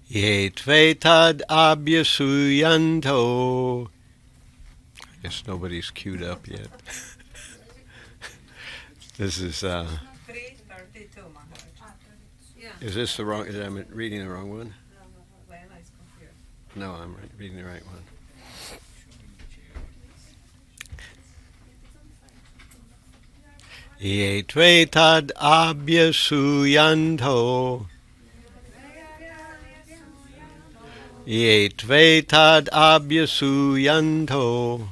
Ye tvetad abhyasuyanto. I guess nobody's queued up yet. This is, 3:32, Maharaj. is this the wrong, is I reading the wrong one? Lena is confused. No, I'm reading the right one. Ye tvetad abhyasuyanto. Ye tvetad abhyasuyanto.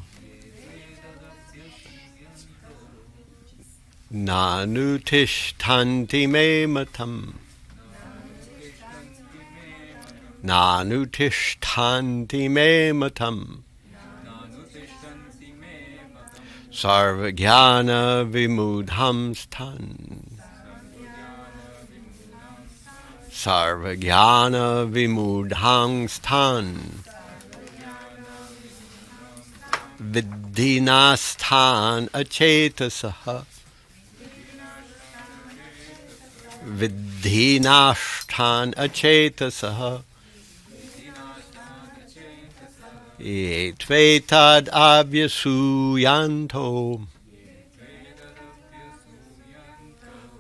Nanutishtanti me matam. Nanutishtanti me matam. Sarvajnana vimudhamstan. Sarvajnana vimudhamstan. Viddhinastan achetasaha. Viddhinastan achetasaha. Ye tvetad abhyasuyanto.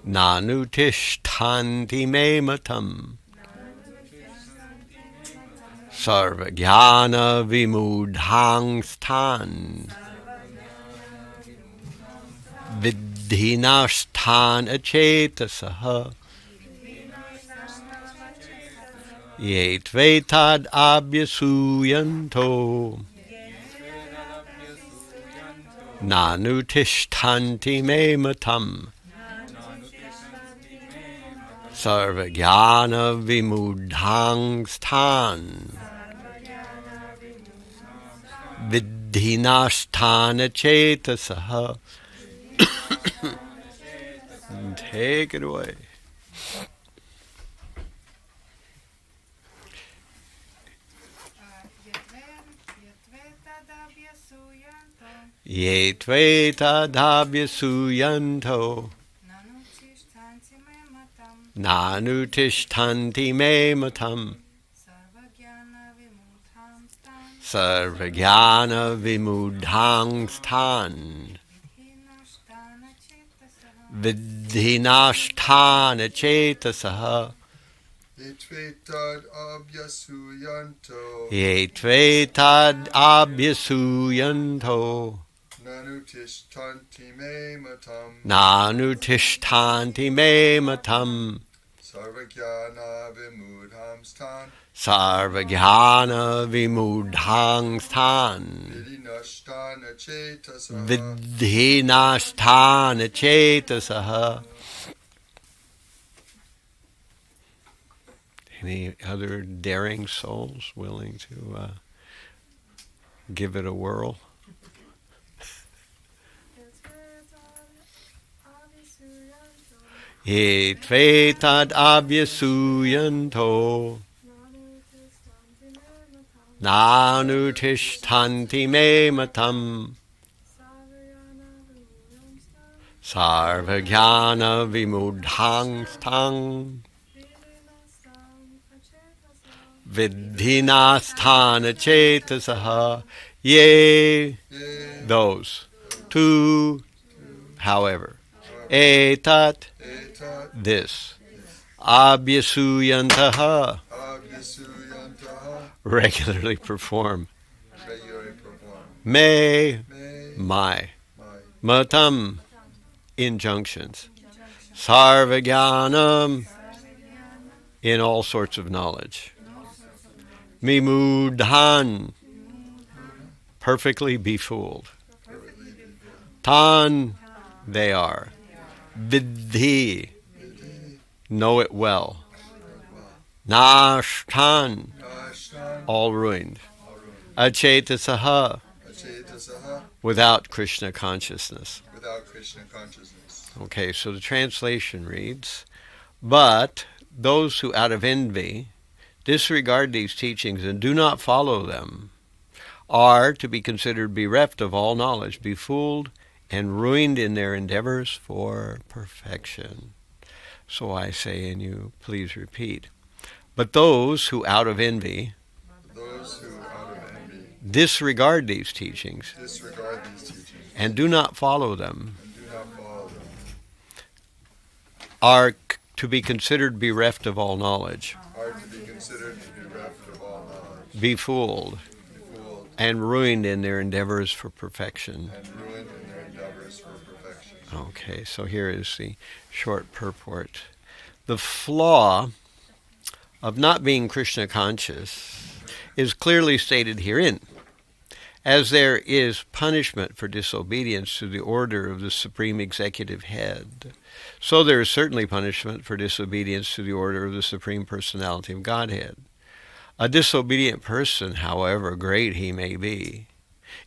Nanutishtanti me matam. Sarvajnana vimudhangstan. Viddhinastan achetasaha. Ye tvetad abhyasuyanto. Nanutishtanti me matam. Sarvajnana vimudhangstan. Viddhinastan achetasaha. Take it away. Ye tvetad abhyasuyanto. Nanutishtanti me matam. Sarvajnana vimudhangstan. Viddhinastan achetasaha. Ye tvetad abhyasuyanto. Ye tvetad abhyasuyanto. Nanutishtanti me matam. Nanutishtanti me matam. Sarvajnana vimudhamstan. Sarvajnana vimudhangstan. Viddhinastan achetasaha. Viddhinastan achetasaha. Any other daring souls willing to give it a whirl? Ye tvetad abhyasuyanto. Nanutishtanti me matam. Sarvajnana vimudhangstan. Viddhinastan achetasaha. Ye, those. Tu, however. Etat, this. Abhyasuyantaha, regularly perform. Me, my. Matam, injunctions. Sarvajnanam, in all sorts of knowledge. Mimudhan, perfectly befooled. Tan, they are. Vidhi, know it well. Nashtan, all ruined. Achetasaha, without Krishna consciousness. Okay, so the translation reads, but those who out of envy disregard these teachings and do not follow them are to be considered bereft of all knowledge, befooled, and ruined in their endeavors for perfection. So I say, and you please repeat, But those who out of envy those who out of envy disregard these teachings disregard these teachings and do not follow them and do not follow them are to be considered bereft of all knowledge, are to be considered to be bereft of all knowledge, befooled, befooled, and ruined in their endeavors for perfection. and ruined in their endeavors for perfection. Okay, so here is the short purport. The flaw of not being Krishna conscious is clearly stated herein. As there is punishment for disobedience to the order of the Supreme Executive Head, so there is certainly punishment for disobedience to the order of the Supreme Personality of Godhead. A disobedient person, however great he may be,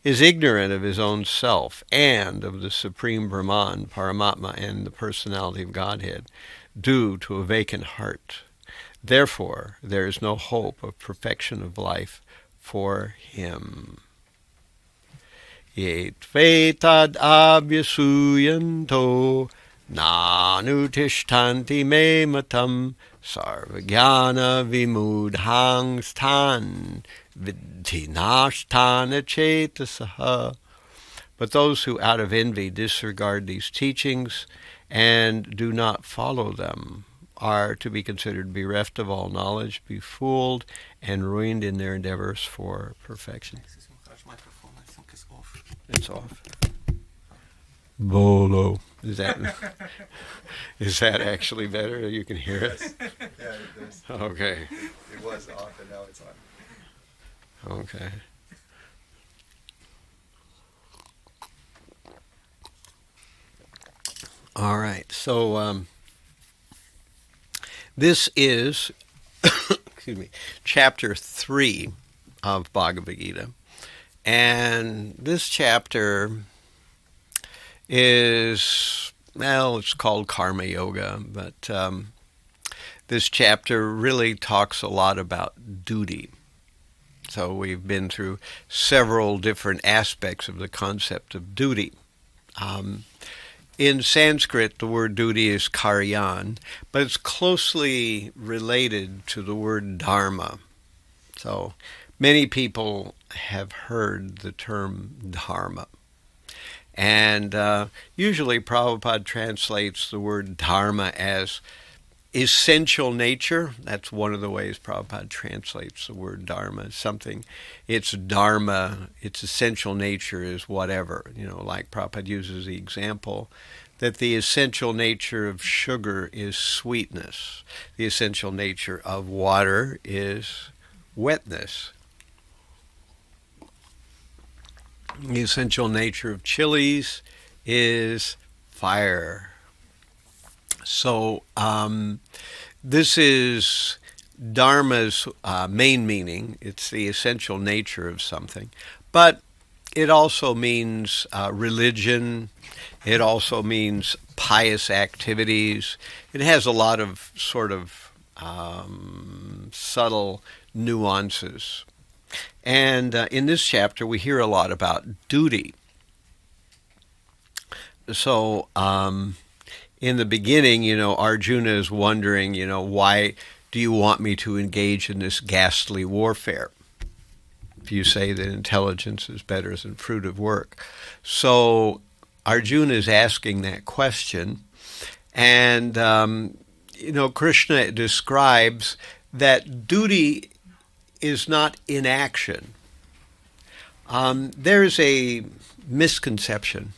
is ignorant of his own self and of the Supreme Brahman, Paramatma, and the Personality of Godhead, due to a vacant heart. Therefore, there is no hope of perfection of life for him. Yetvetad abhyasuyanto nanutishtanti me matam sarvagyana vimudhangstan vidhinashtana chetasaha. But those who out of envy disregard these teachings and do not follow them are to be considered bereft of all knowledge, befooled, and ruined in their endeavors for perfection. It's off. Bolo. Is that actually better? You can hear it? Yeah, Okay. it was off and now it's on. Okay. All right. So this is, excuse me, chapter 3 of Bhagavad-Gita. And this chapter is, well, it's called Karma Yoga, but this chapter really talks a lot about duty. So we've been through several different aspects of the concept of duty. In Sanskrit, the word duty is Karyam, but it's closely related to the word dharma. So many people have heard the term dharma. And usually Prabhupada translates the word dharma as essential nature. That's one of the ways Prabhupada translates the word dharma. Something, its dharma, its essential nature is whatever. You know, like Prabhupada uses the example that the essential nature of sugar is sweetness. The essential nature of water is wetness. The essential nature of chilies is fire. So this is Dharma's main meaning. It's the essential nature of something. But it also means religion. It also means pious activities. It has a lot of sort of subtle nuances. And in this chapter, we hear a lot about duty. So in the beginning, Arjuna is wondering, why do you want me to engage in this ghastly warfare? If you say that intelligence is better than fruit of work. So Arjuna is asking that question. And, Krishna describes that duty is not inaction. There's a misconception.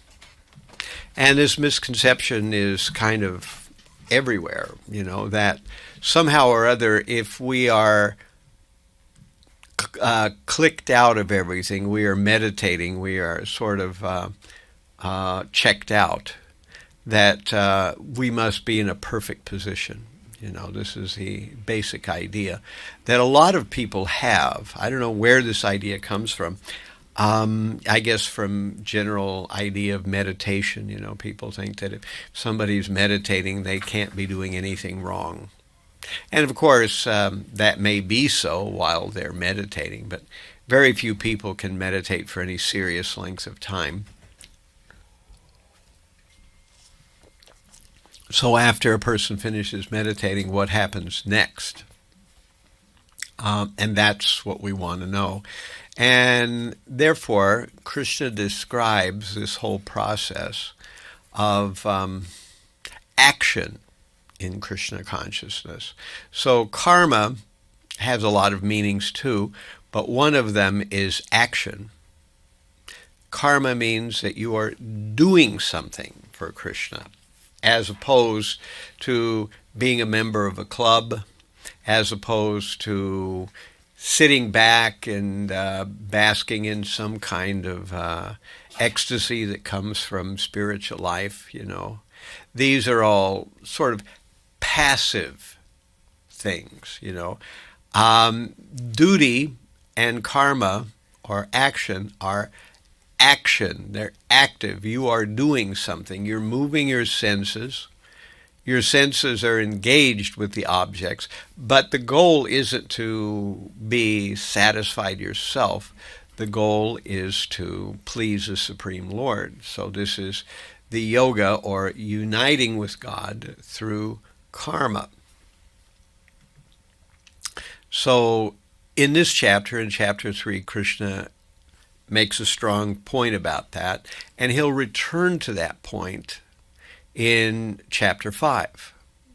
And this misconception is kind of everywhere, that somehow or other, if we are clicked out of everything, we are meditating, we are sort of checked out, that we must be in a perfect position. This is the basic idea that a lot of people have. I don't know where this idea comes from. I guess from general idea of meditation. People think that if somebody's meditating, they can't be doing anything wrong. And of course, that may be so while they're meditating, but very few people can meditate for any serious length of time. So after a person finishes meditating, what happens next? And that's what we want to know. And therefore, Krishna describes this whole process of action in Krishna consciousness. So karma has a lot of meanings too, but one of them is action. Karma means that you are doing something for Krishna, as opposed to being a member of a club, as opposed to sitting back and basking in some kind of ecstasy that comes from spiritual life, These are all sort of passive things, Duty and karma, or action, are action. They're active. You are doing something. You're moving your senses. Your senses are engaged with the objects, but the goal isn't to be satisfied yourself. The goal is to please the Supreme Lord. So this is the yoga, or uniting with God through karma. So in this chapter, in chapter 3, Krishna makes a strong point about that, and he'll return to that point in chapter 5.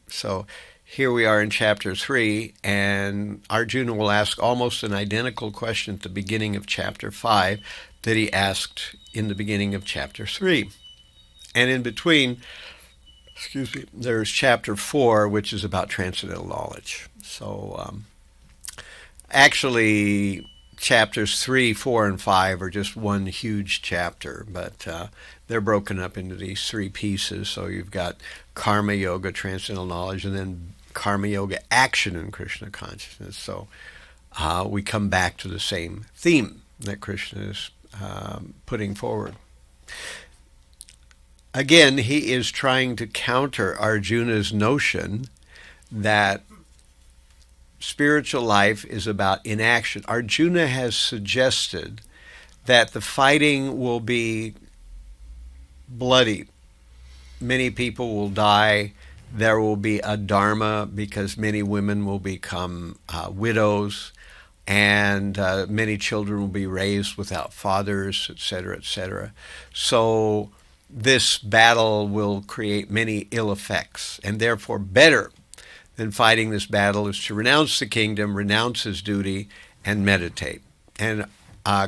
So here we are in chapter 3, and Arjuna will ask almost an identical question at the beginning of chapter 5 that he asked in the beginning of chapter 3. And in between, there's chapter 4, which is about transcendental knowledge. So actually, chapters 3, 4, and 5 are just one huge chapter, but they're broken up into these three pieces. So you've got karma yoga, transcendental knowledge, and then karma yoga, action in Krishna consciousness. So we come back to the same theme that Krishna is putting forward. Again, he is trying to counter Arjuna's notion that spiritual life is about inaction. Arjuna has suggested that the fighting will be bloody. Many people will die. There will be a dharma, because many women will become widows, and many children will be raised without fathers, etc., etc. So this battle will create many ill effects, and therefore better than fighting this battle is to renounce the kingdom, renounce his duty, and meditate. And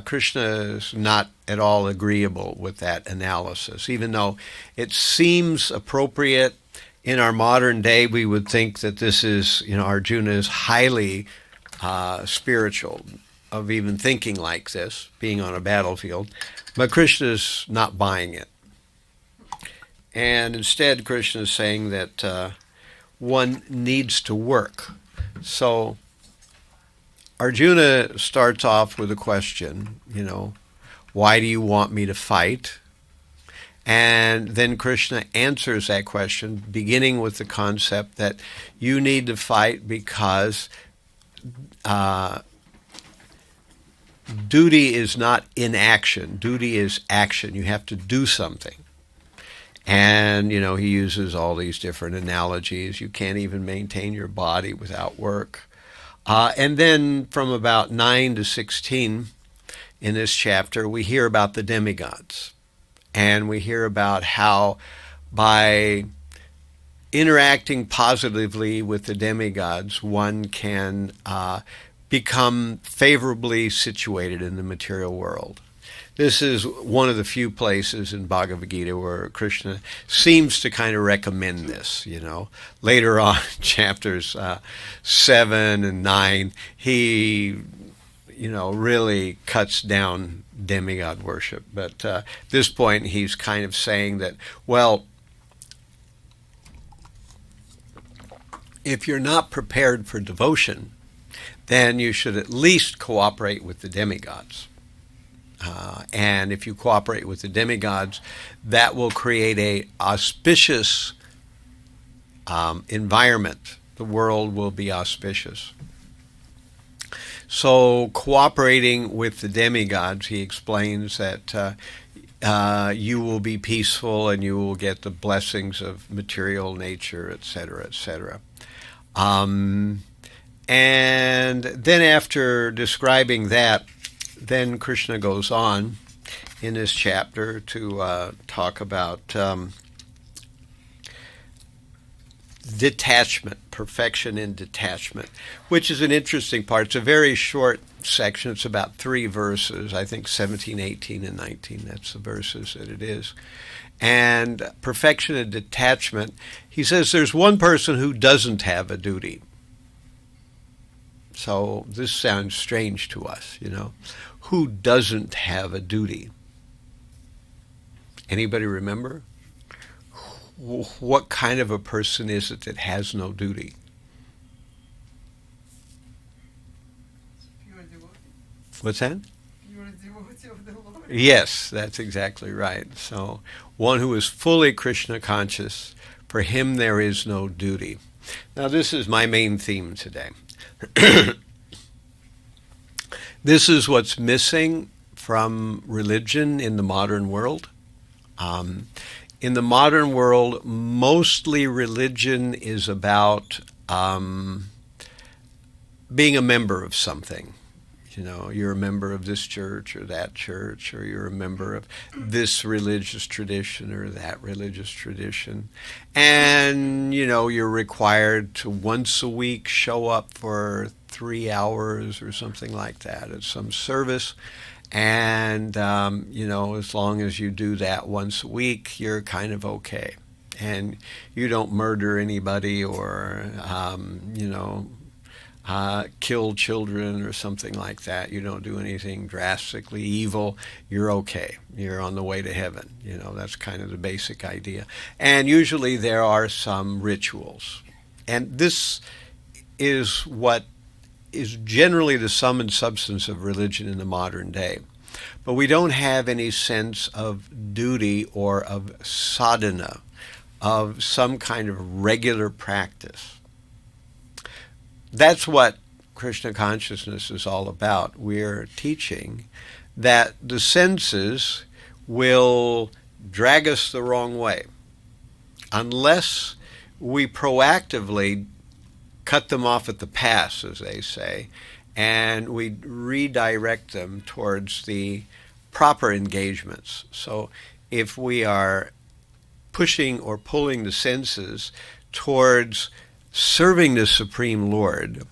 Krishna is not at all agreeable with that analysis, even though it seems appropriate. In our modern day, we would think that this is, Arjuna is highly spiritual of even thinking like this, being on a battlefield. But Krishna is not buying it. And instead, Krishna is saying that one needs to work. So Arjuna starts off with a question, why do you want me to fight? And then Krishna answers that question, beginning with the concept that you need to fight because duty is not inaction. Duty is action. You have to do something. And, he uses all these different analogies. You can't even maintain your body without work. And then from about 9 to 16 in this chapter, we hear about the demigods. And we hear about how by interacting positively with the demigods, one can become favorably situated in the material world. This is one of the few places in Bhagavad-Gita where Krishna seems to kind of recommend this, Later on, chapters 7 and 9, he, really cuts down demigod worship. But at this point, he's kind of saying that, well, if you're not prepared for devotion, then you should at least cooperate with the demigods. And if you cooperate with the demigods, that will create a auspicious environment. The world will be auspicious. So cooperating with the demigods, he explains that you will be peaceful and you will get the blessings of material nature, etc., etc. And then after describing that, then Krishna goes on in this chapter to talk about detachment, perfection in detachment, which is an interesting part. It's a very short section. It's about 3 verses, I think 17, 18, and 19. That's the verses that it is. And perfection and detachment, he says there's one person who doesn't have a duty. So this sounds strange to us, Who doesn't have a duty? Anybody remember? What kind of a person is it that has no duty? Pure devotee. What's that? Pure devotee of the Lord. Yes, that's exactly right. So one who is fully Krishna conscious, for him there is no duty. Now this is my main theme today. This is what's missing from religion in the modern world. In the modern world, mostly religion is about being a member of something. You're a member of this church or that church, or you're a member of this religious tradition or that religious tradition. And, you're required to once a week show up for 3 hours or something like that at some service. And, as long as you do that once a week, you're kind of okay. And you don't murder anybody or, kill children or something like that. You don't do anything drastically evil. You're okay. You're on the way to heaven. That's kind of the basic idea. And usually there are some rituals. And this is what is generally the sum and substance of religion in the modern day. But we don't have any sense of duty or of sadhana, of some kind of regular practice. That's what Krishna consciousness is all about. We're teaching that the senses will drag us the wrong way unless we proactively cut them off at the pass, as they say, and we redirect them towards the proper engagements. So if we are pushing or pulling the senses towards serving the Supreme Lord,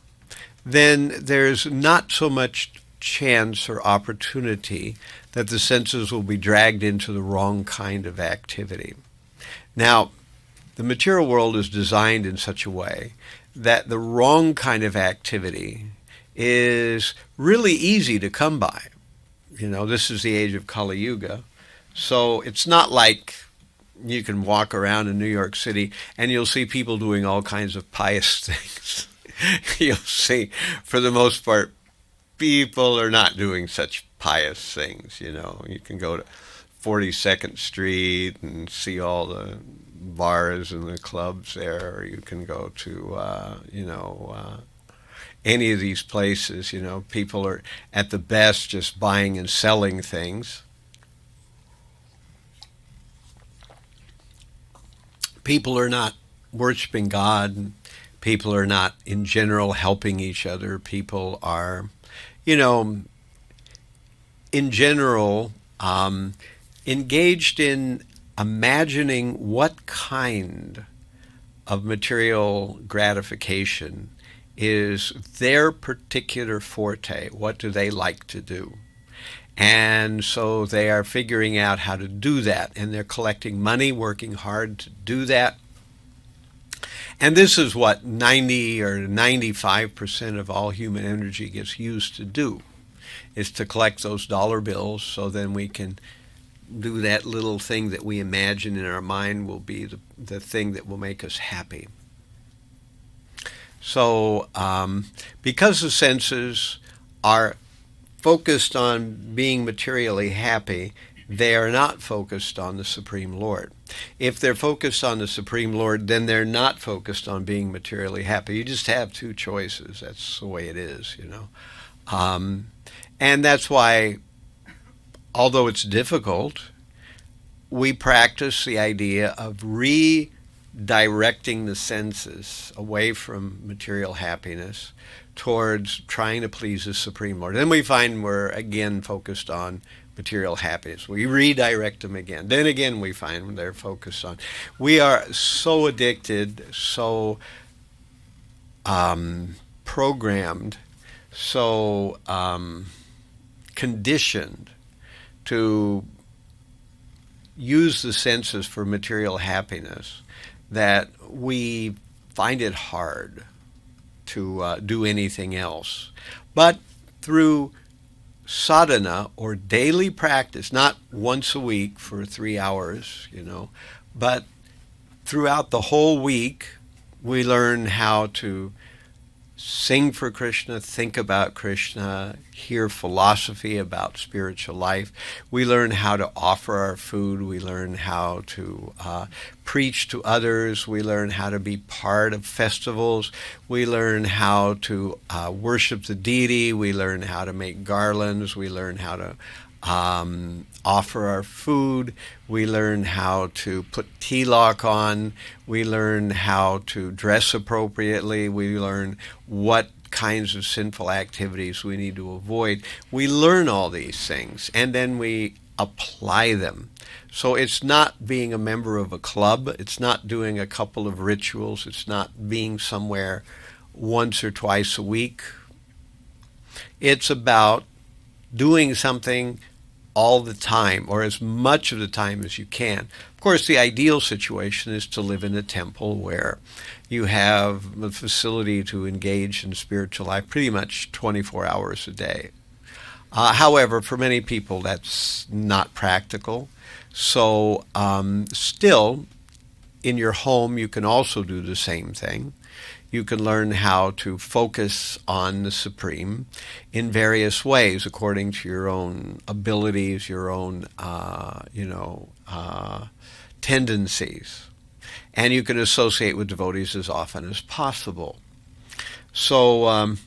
then there's not so much chance or opportunity that the senses will be dragged into the wrong kind of activity. Now, the material world is designed in such a way that the wrong kind of activity is really easy to come by. This is the age of Kali Yuga, so it's not like you can walk around in New York City and you'll see people doing all kinds of pious things. You'll see, for the most part, people are not doing such pious things. You can go to 42nd Street and see all the bars and the clubs there, or you can go to, any of these places. People are at the best just buying and selling things. People are not worshiping God. People are not, in general, helping each other. People are, in general, engaged in imagining what kind of material gratification is their particular forte. What do they like to do? And so they are figuring out how to do that, and they're collecting money, working hard to do that. And this is what 90 or 95% of all human energy gets used to do, is to collect those dollar bills, so then we can do that little thing that we imagine in our mind will be the thing that will make us happy. So because the senses are focused on being materially happy, they are not focused on the Supreme Lord. If they're focused on the Supreme Lord, then they're not focused on being materially happy. You just have two choices. That's the way it is, and that's why, although it's difficult, we practice the idea of redirecting the senses away from material happiness towards trying to please the Supreme Lord. Then we find we're again focused on material happiness. We redirect them again. Then again we find they're focused on. We are so addicted, so programmed, so conditioned to use the senses for material happiness that we find it hard to do anything else. But through sadhana, or daily practice, not once a week for 3 hours, but throughout the whole week, we learn how to sing for Krishna, think about Krishna, hear philosophy about spiritual life. We learn how to offer our food. We learn how to preach to others. We learn how to be part of festivals. We learn how to worship the deity. We learn how to make garlands. We learn how to offer our food. We learn how to put tilak on. We learn how to dress appropriately. We learn what kinds of sinful activities we need to avoid. We learn all these things, and then we apply them. So it's not being a member of a club. It's not doing a couple of rituals. It's not being somewhere once or twice a week. It's about doing something all the time, or as much of the time as you can. Of course, the ideal situation is to live in a temple where you have the facility to engage in spiritual life pretty much 24 hours a day. However, for many people, that's not practical. So still, in your home, you can also do the same thing. You can learn how to focus on the Supreme in various ways according to your own abilities, your own, tendencies. And you can associate with devotees as often as possible. So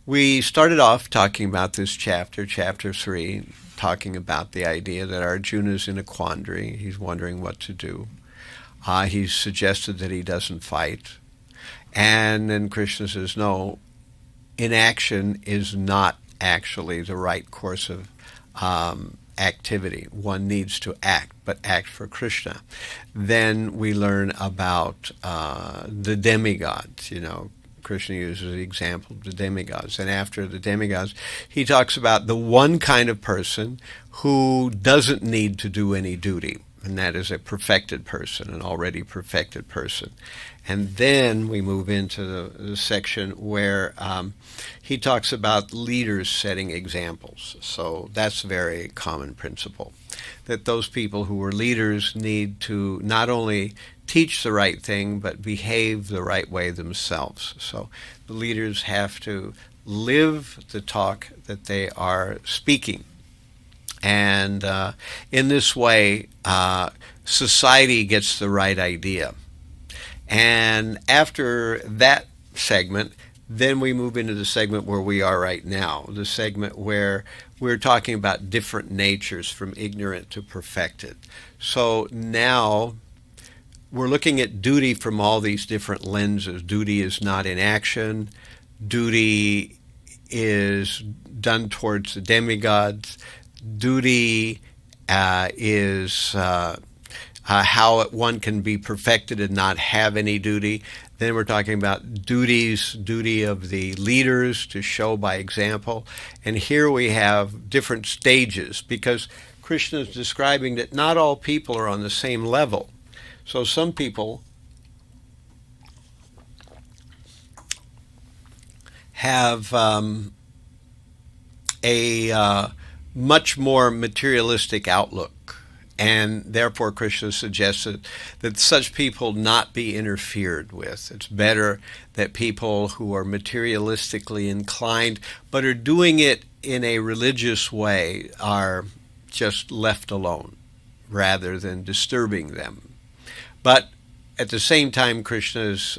we started off talking about this chapter, Chapter 3, talking about the idea that Arjuna is in a quandary. He's wondering what to do. He's suggested that he doesn't fight. And then Krishna says, no, inaction is not actually the right course of activity. One needs to act, but act for Krishna. Then we learn about the demigods. Krishna uses the example of the demigods. And after the demigods, he talks about the one kind of person who doesn't need to do any duty. And that is a perfected person, an already perfected person. And then we move into the section where he talks about leaders setting examples. So that's a very common principle, that those people who are leaders need to not only teach the right thing, but behave the right way themselves. So the leaders have to live the talk that they are speaking. And in this way, society gets the right idea. And after that segment, then we move into the segment where we are right now, the segment where we're talking about different natures from ignorant to perfected. So now we're looking at duty from all these different lenses. Duty is not inaction. Duty is done towards the demigods. Duty is how one can be perfected and not have any duty. Then we're talking about duty of the leaders to show by example. And here we have different stages, because Krishna is describing that not all people are on the same level. So some people have a much more materialistic outlook. And therefore, Krishna suggested that such people not be interfered with. It's better that people who are materialistically inclined, but are doing it in a religious way, are just left alone, rather than disturbing them. But at the same time, Krishna is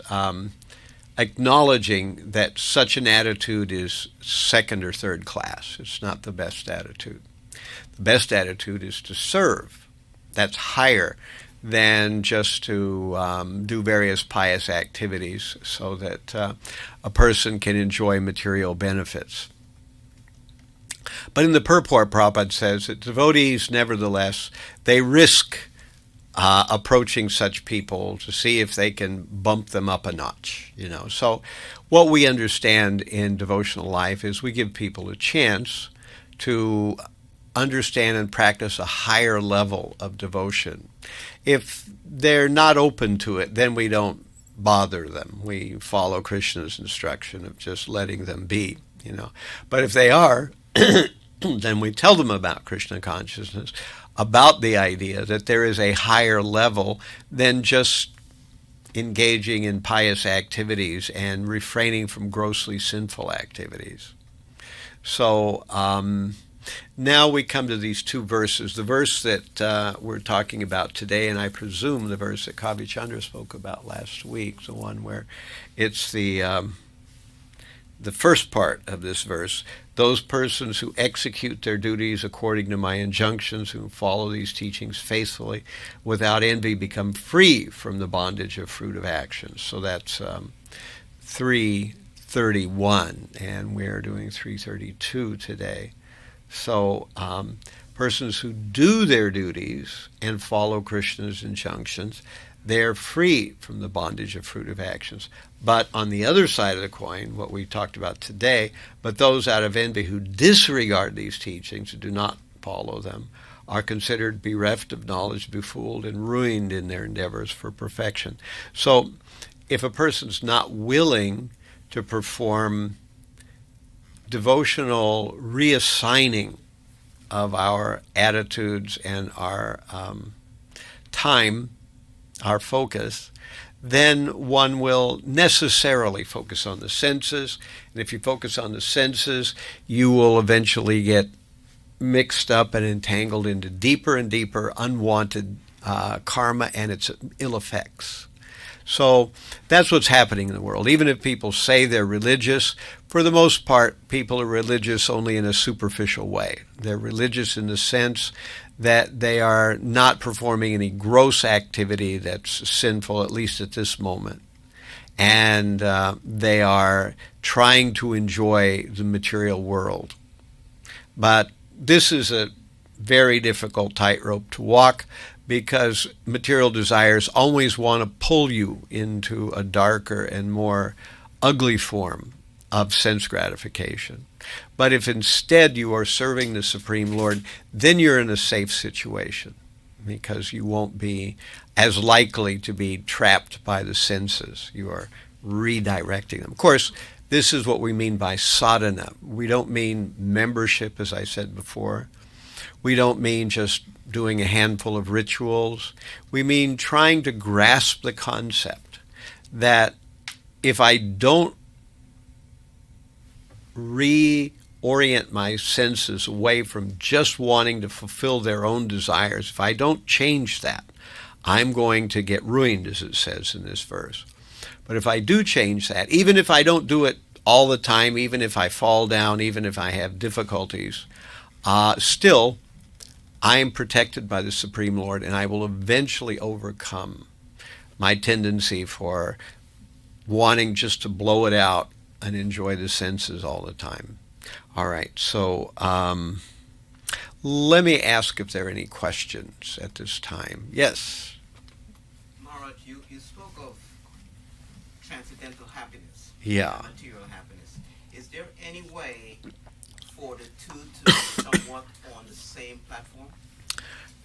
acknowledging that such an attitude is second or third class. It's not the best attitude. The best attitude is to serve. That's higher than just to do various pious activities so that a person can enjoy material benefits. But in the purport, Prabhupada says that devotees, nevertheless, they risk approaching such people to see if they can bump them up a notch. So what we understand in devotional life is we give people a chance to understand and practice a higher level of devotion. If they're not open to it, then we don't bother them. We follow Krishna's instruction of just letting them be, But if they are, then we tell them about Krishna consciousness, about the idea that there is a higher level than just engaging in pious activities and refraining from grossly sinful activities. So now we come to these two verses. The verse that we're talking about today, and I presume the verse that Kavi Chandra spoke about last week, the one where it's the first part of this verse. Those persons who execute their duties according to my injunctions, who follow these teachings faithfully, without envy, become free from the bondage of fruit of actions. So that's 331, and we're doing 332 today. So persons who do their duties and follow Krishna's injunctions, they're free from the bondage of fruit of actions. But on the other side of the coin, what we talked about today, but those out of envy who disregard these teachings and do not follow them are considered bereft of knowledge, befooled, and ruined in their endeavors for perfection. So if a person's not willing to perform devotional reassigning of our attitudes and our time, our focus, then one will necessarily focus on the senses. And if you focus on the senses, you will eventually get mixed up and entangled into deeper and deeper unwanted karma and its ill effects. So that's what's happening in the world. Even if people say they're religious, for the most part, people are religious only in a superficial way. They're religious in the sense that they are not performing any gross activity that's sinful, at least at this moment. And they are trying to enjoy the material world. But this is a very difficult tightrope to walk, because material desires always want to pull you into a darker and more ugly form of sense gratification. But if instead you are serving the Supreme Lord, then you're in a safe situation, because you won't be as likely to be trapped by the senses. You are redirecting them. Of course, this is what we mean by sadhana. We don't mean membership, as I said before. We don't mean just doing a handful of rituals. We mean trying to grasp the concept that if I don't reorient my senses away from just wanting to fulfill their own desires, if I don't change that, I'm going to get ruined, as it says in this verse. But if I do change that, even if I don't do it all the time, even if I fall down, even if I have difficulties, still, I am protected by the Supreme Lord, and I will eventually overcome my tendency for wanting just to blow it out and enjoy the senses all the time. All right, so let me ask if there are any questions at this time. Yes? Maharaj, you spoke of transcendental happiness. Yeah. Material happiness. Is there any way for the two to be somewhat on the same platform?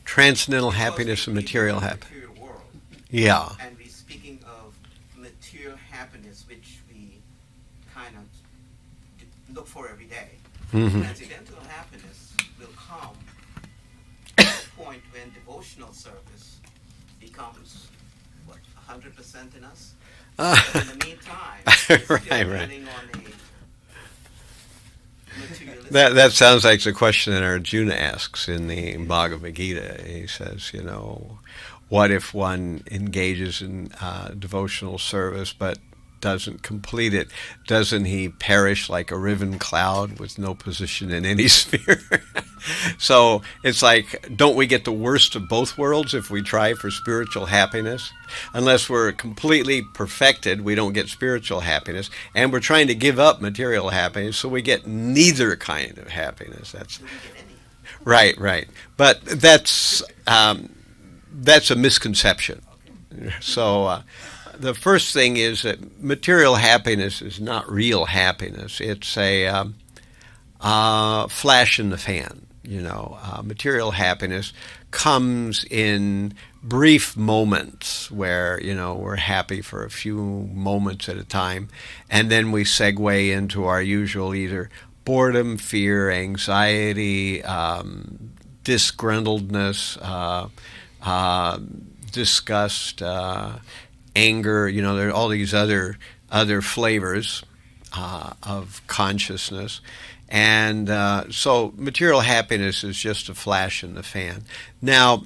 Transcendental happiness and material happiness. Material world. Yeah. And we're speaking of material happiness, which we kind of look for every day. Mm-hmm. Transcendental happiness will come at a point when devotional service becomes, 100% in us? But in the meantime, it's still running on a materialistic. That sounds like the question that Arjuna asks in the Bhagavad-Gita. He says, what if one engages in devotional service, but doesn't complete it, doesn't he perish like a riven cloud with no position in any sphere? So it's like, don't we get the worst of both worlds if we try for spiritual happiness? Unless we're completely perfected, we don't get spiritual happiness, and we're trying to give up material happiness, so we get neither kind of happiness. That's right, right. But that's a misconception. So the first thing is that material happiness is not real happiness. It's a flash in the fan. Material happiness comes in brief moments where, we're happy for a few moments at a time, and then we segue into our usual either boredom, fear, anxiety, disgruntledness, disgust, anger. There are all these other flavors of consciousness. And so material happiness is just a flash in the fan. Now,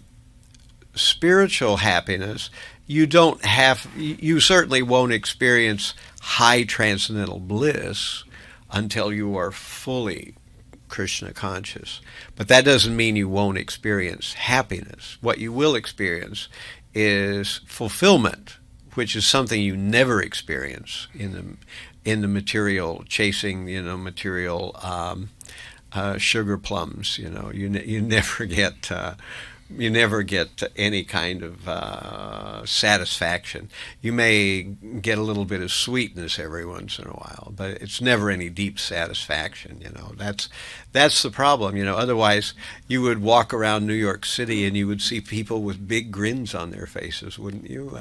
spiritual happiness, you certainly won't experience high transcendental bliss until you are fully Krishna conscious. But that doesn't mean you won't experience happiness. What you will experience is fulfillment, which is something you never experience in the material, chasing, material sugar plums. You never get any kind of satisfaction. You may get a little bit of sweetness every once in a while, but it's never any deep satisfaction. That's the problem. Otherwise you would walk around New York City and you would see people with big grins on their faces, wouldn't you?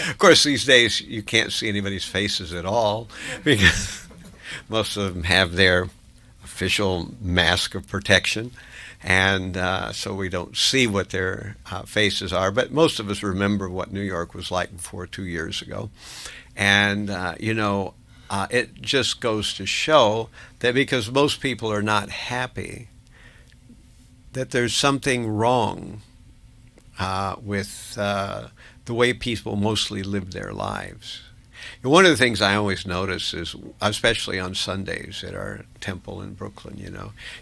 Of course, these days you can't see anybody's faces at all because most of them have their official mask of protection. And so we don't see what their faces are. But most of us remember what New York was like before 2 years ago. And, it just goes to show that because most people are not happy, that there's something wrong with the way people mostly live their lives. And one of the things I always notice is, especially on Sundays at our temple in Brooklyn,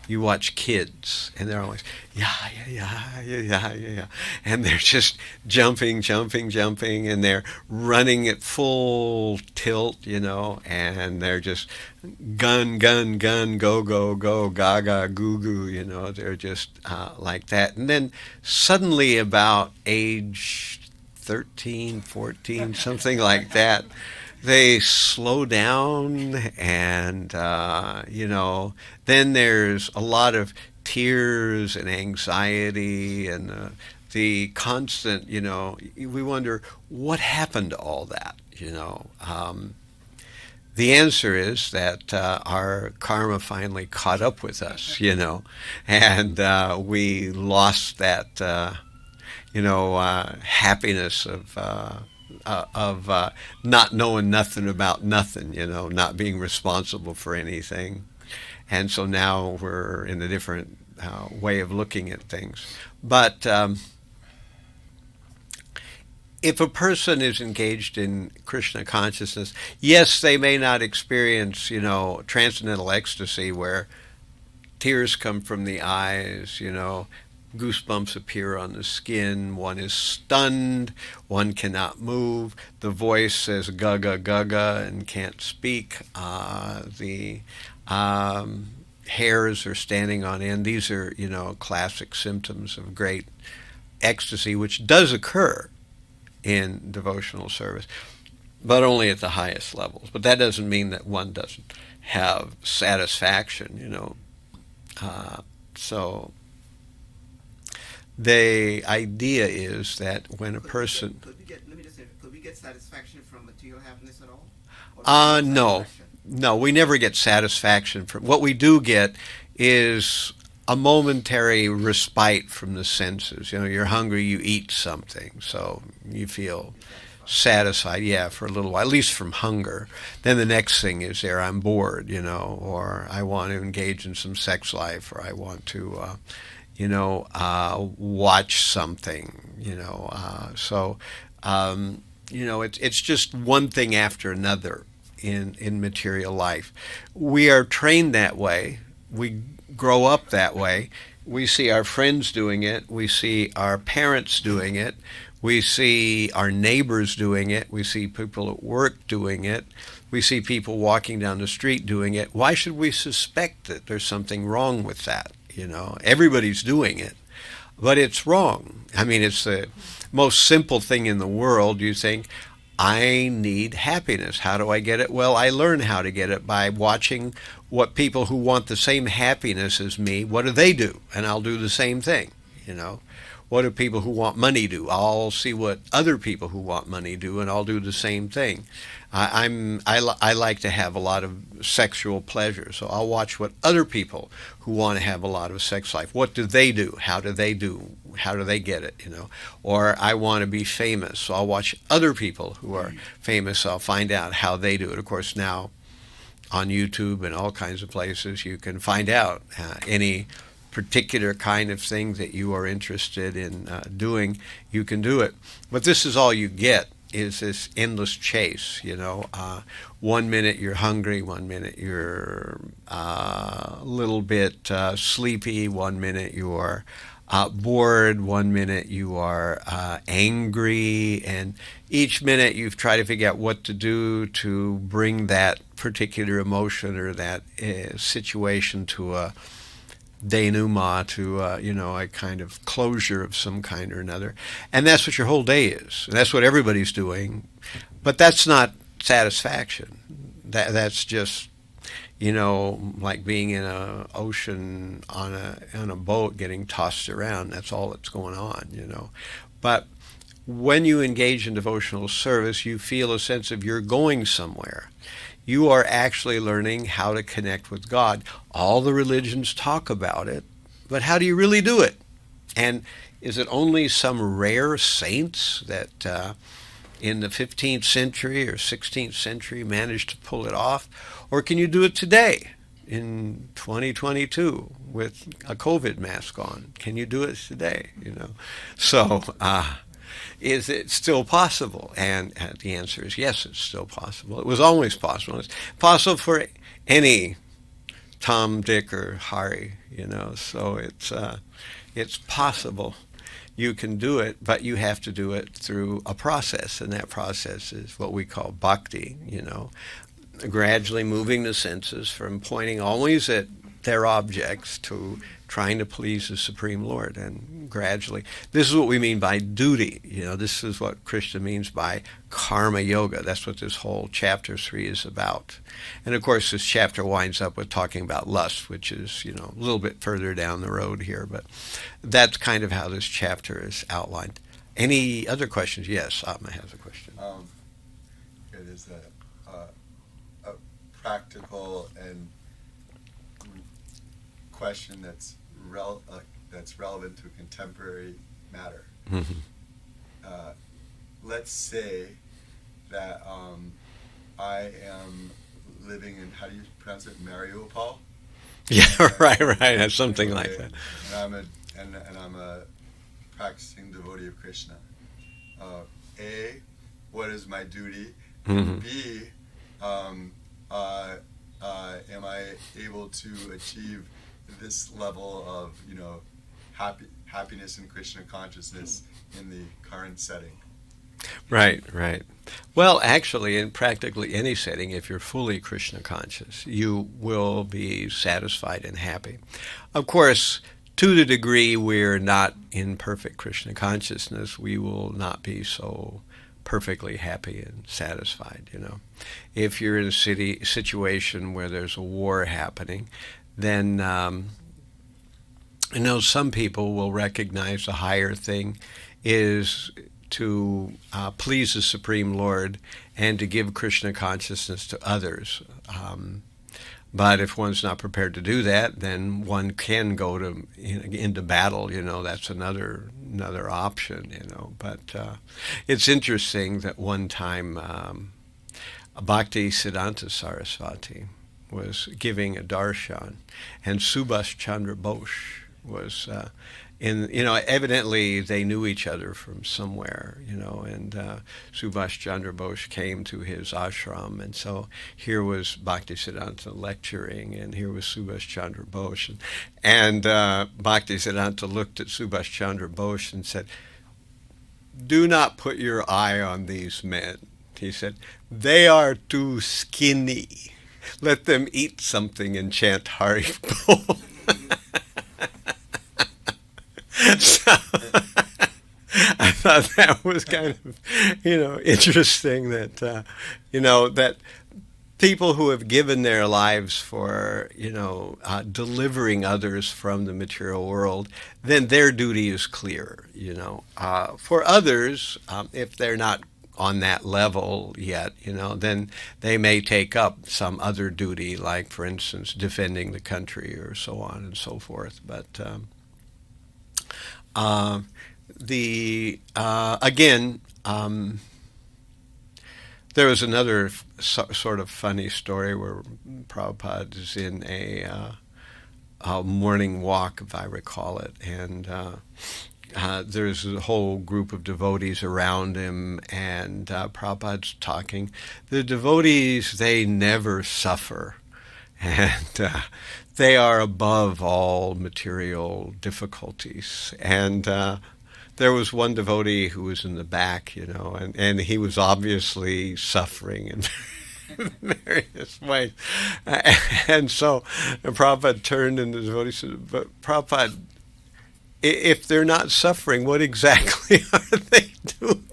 you watch kids and they're always, yeah. And they're just jumping, and they're running at full tilt, and they're just gun, go, gaga, goo, they're just like that. And then suddenly about age 13, 14, something like that, they slow down, and then there's a lot of tears and anxiety and the constant, we wonder what happened to all that. The answer is that our karma finally caught up with us, and we lost that happiness of not knowing nothing about nothing, not being responsible for anything. And so now we're in a different way of looking at things. But if a person is engaged in Krishna consciousness, yes, they may not experience, transcendental ecstasy where tears come from the eyes, goosebumps appear on the skin, one is stunned, one cannot move, the voice says gaga gaga and can't speak, the hairs are standing on end. These are, classic symptoms of great ecstasy, which does occur in devotional service, but only at the highest levels. But that doesn't mean that one doesn't have satisfaction, so the idea is that when a person... Could we get satisfaction from material happiness at all? No, we never get satisfaction from... What we do get is a momentary respite from the senses. You're hungry, you eat something, so you feel satisfied, for a little while, at least from hunger. Then the next thing is I'm bored, or I want to engage in some sex life, or I want to... watch something, it's just one thing after another in material life. We are trained that way. We grow up that way. We see our friends doing it. We see our parents doing it. We see our neighbors doing it. We see people at work doing it. We see people walking down the street doing it. Why should we suspect that there's something wrong with that? Everybody's doing it, but it's wrong. I mean, it's the most simple thing in the world. You think, I need happiness. How do I get it? Well, I learn how to get it by watching what people who want the same happiness as me, what do they do? And I'll do the same thing, What do people who want money do? I'll see what other people who want money do, and I'll do the same thing. I like to have a lot of sexual pleasure, so I'll watch what other people who want to have a lot of sex life. What do they do? How do they do? How do they get it? Or I want to be famous, so I'll watch other people who are famous. So I'll find out how they do it. Of course, now on YouTube and all kinds of places, you can find out any particular kind of thing that you are interested in doing. You can do it, but this is all you get. Is this endless chase, 1 minute you're hungry, 1 minute you're a little bit sleepy, 1 minute you are bored, 1 minute you are angry, and each minute you've tried to figure out what to do to bring that particular emotion or that situation to a denouement, to a kind of closure of some kind or another. And that's what your whole day is. And that's what everybody's doing. But that's not satisfaction. That's just, like being in an ocean on a boat getting tossed around. That's all that's going on, But when you engage in devotional service, you feel a sense of you're going somewhere. You are actually learning how to connect with God. All the religions talk about it, but how do you really do it? And is it only some rare saints that in the 15th century or 16th century managed to pull it off? Or can you do it today in 2022 with a COVID mask on? Can you do it today? So is it still possible? And the answer is yes, it's still possible. It was always possible. It's possible for any Tom, Dick, or Harry, So it's possible. You can do it, but you have to do it through a process, and that process is what we call bhakti, gradually moving the senses from pointing always at their objects to trying to please the Supreme Lord, and gradually. This is what we mean by duty. This is what Krishna means by karma yoga. That's what this whole chapter 3 is about. And of course, this chapter winds up with talking about lust, which is, a little bit further down the road here, but that's kind of how this chapter is outlined. Any other questions? Yes, Atma has a question. It is a practical and question that's relevant to a contemporary matter. Mm-hmm. Let's say that I am living in, how do you pronounce it, Mariupol? Yeah, right, something like that. And I'm a practicing devotee of Krishna. A, what is my duty? Mm-hmm. B, am I able to achieve this level of, happiness and Krishna consciousness in the current setting? Right. Well, actually, in practically any setting, if you're fully Krishna conscious, you will be satisfied and happy. Of course, to the degree we're not in perfect Krishna consciousness, we will not be so perfectly happy and satisfied, If you're in a situation where there's a war happening, then some people will recognize the higher thing is to please the Supreme Lord and to give Krishna consciousness to others. But if one's not prepared to do that, then one can go into battle. That's another option. But it's interesting that one time Bhakti Siddhanta Saraswati was giving a darshan, and Subhash Chandra Bose was evidently they knew each other from somewhere, and Subhash Chandra Bose came to his ashram, and so here was Bhaktisiddhanta lecturing, and here was Subhash Chandra Bose, and Bhaktisiddhanta looked at Subhash Chandra Bose and said, "Do not put your eye on these men." He said, "They are too skinny. Let them eat something and chant Hari Bol." So I thought that was kind of, interesting that, that people who have given their lives for, delivering others from the material world, then their duty is clear, For others, if they're not on that level yet, then they may take up some other duty, like, for instance, defending the country or so on and so forth. But there was another sort of funny story where Prabhupada is in a morning walk, if I recall it, and there's a whole group of devotees around him, and Prabhupada's talking. The devotees, they never suffer, and they are above all material difficulties. And there was one devotee who was in the back, and he was obviously suffering in various ways. And so Prabhupada turned and the devotee said, "But Prabhupada, if they're not suffering, what exactly are they doing?"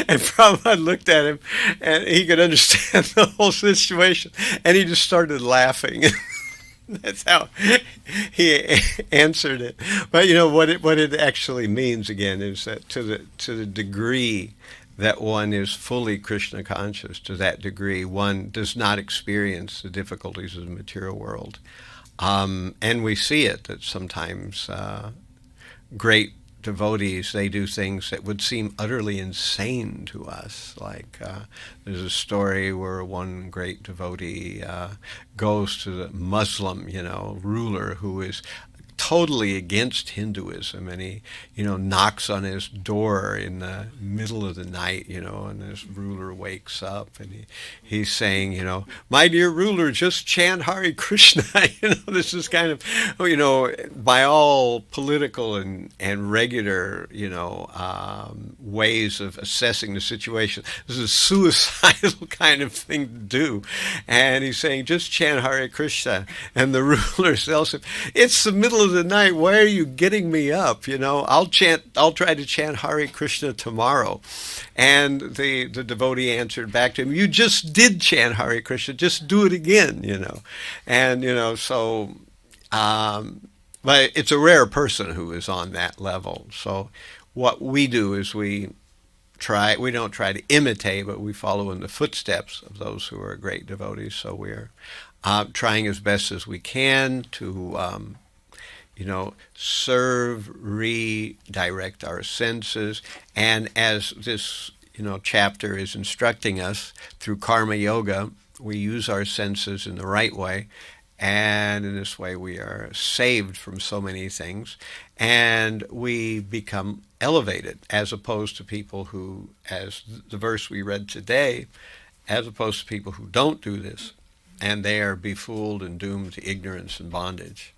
And Prabhupada looked at him, and he could understand the whole situation, and he just started laughing. That's how he answered it. But what it actually means, again, is that to the degree that one is fully Krishna conscious, to that degree one does not experience the difficulties of the material world. And we see it, that sometimes great devotees, they do things that would seem utterly insane to us. Like there's a story where one great devotee goes to the Muslim, ruler who is totally against Hinduism, and he, knocks on his door in the middle of the night, and this ruler wakes up, and he's saying, "My dear ruler, just chant Hare Krishna." This is kind of, by all political and regular, ways of assessing the situation, this is a suicidal kind of thing to do. And he's saying, "Just chant Hare Krishna." And the ruler tells him, "It's the middle of the night. Why are you getting me up? I'll try to chant Hare Krishna tomorrow." And the devotee answered back to him, "You just did chant Hare Krishna. Just do it again." And so, but it's a rare person who is on that level. So, what we do is we don't try to imitate, but we follow in the footsteps of those who are great devotees. So we're trying as best as we can to serve, redirect our senses. And as this, chapter is instructing us, through karma yoga, we use our senses in the right way. And in this way, we are saved from so many things. And we become elevated, as opposed to people who, as the verse we read today, as opposed to people who don't do this. And they are befooled and doomed to ignorance and bondage.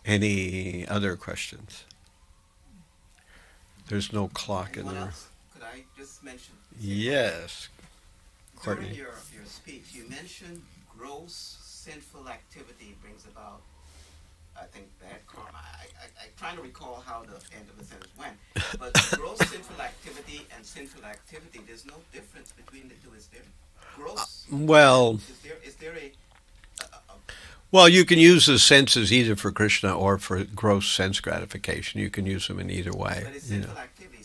Any other questions? There's no clock in there. Could I just mention? Yes, Courtney. During your speech, you mentioned gross sinful activity brings about, I think, bad karma. I'm trying to recall how the end of the sentence went. But gross sinful activity and sinful activity, there's no difference between the two, is there? Gross. Well. Is there a Well, you can use the senses either for Krishna or for gross sense gratification. You can use them in either way. But it's sinful activity.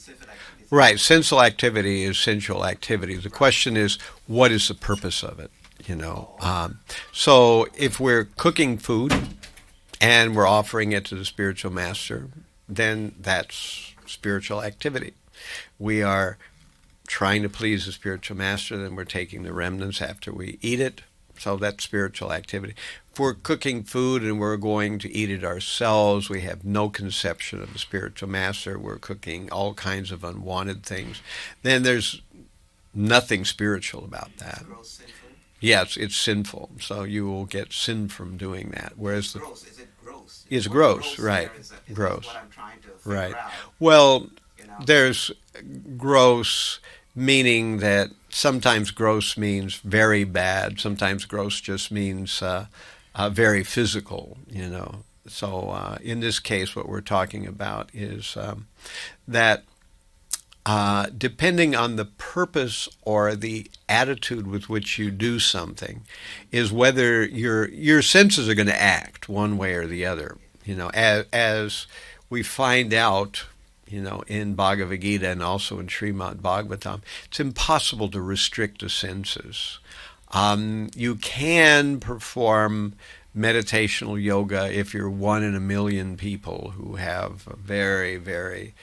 Right, sensual activity is sensual activity. The question is, what is the purpose of it? So if we're cooking food and we're offering it to the spiritual master, then that's spiritual activity. We are trying to please the spiritual master, then we're taking the remnants after we eat it. So that's spiritual activity. If we're cooking food and we're going to eat it ourselves, we have no conception of the spiritual master. We're cooking all kinds of unwanted things. Then there's nothing spiritual about that. Gross sinful? Yes, it's sinful. So you will get sin from doing that. Whereas the Gross. Is it gross? It's What gross, right. Is Gross. what I'm trying to figure right. out. Well, You know? there's gross, meaning that sometimes gross means very bad. Sometimes gross just means very physical, you know. So in this case, what we're talking about is that depending on the purpose or the attitude with which you do something, is whether your senses are going to act one way or the other. You know, as we find out, you know, in Bhagavad-Gita and also in Srimad Bhagavatam, it's impossible to restrict the senses. You can perform meditational yoga if you're one in a million people who have a very, very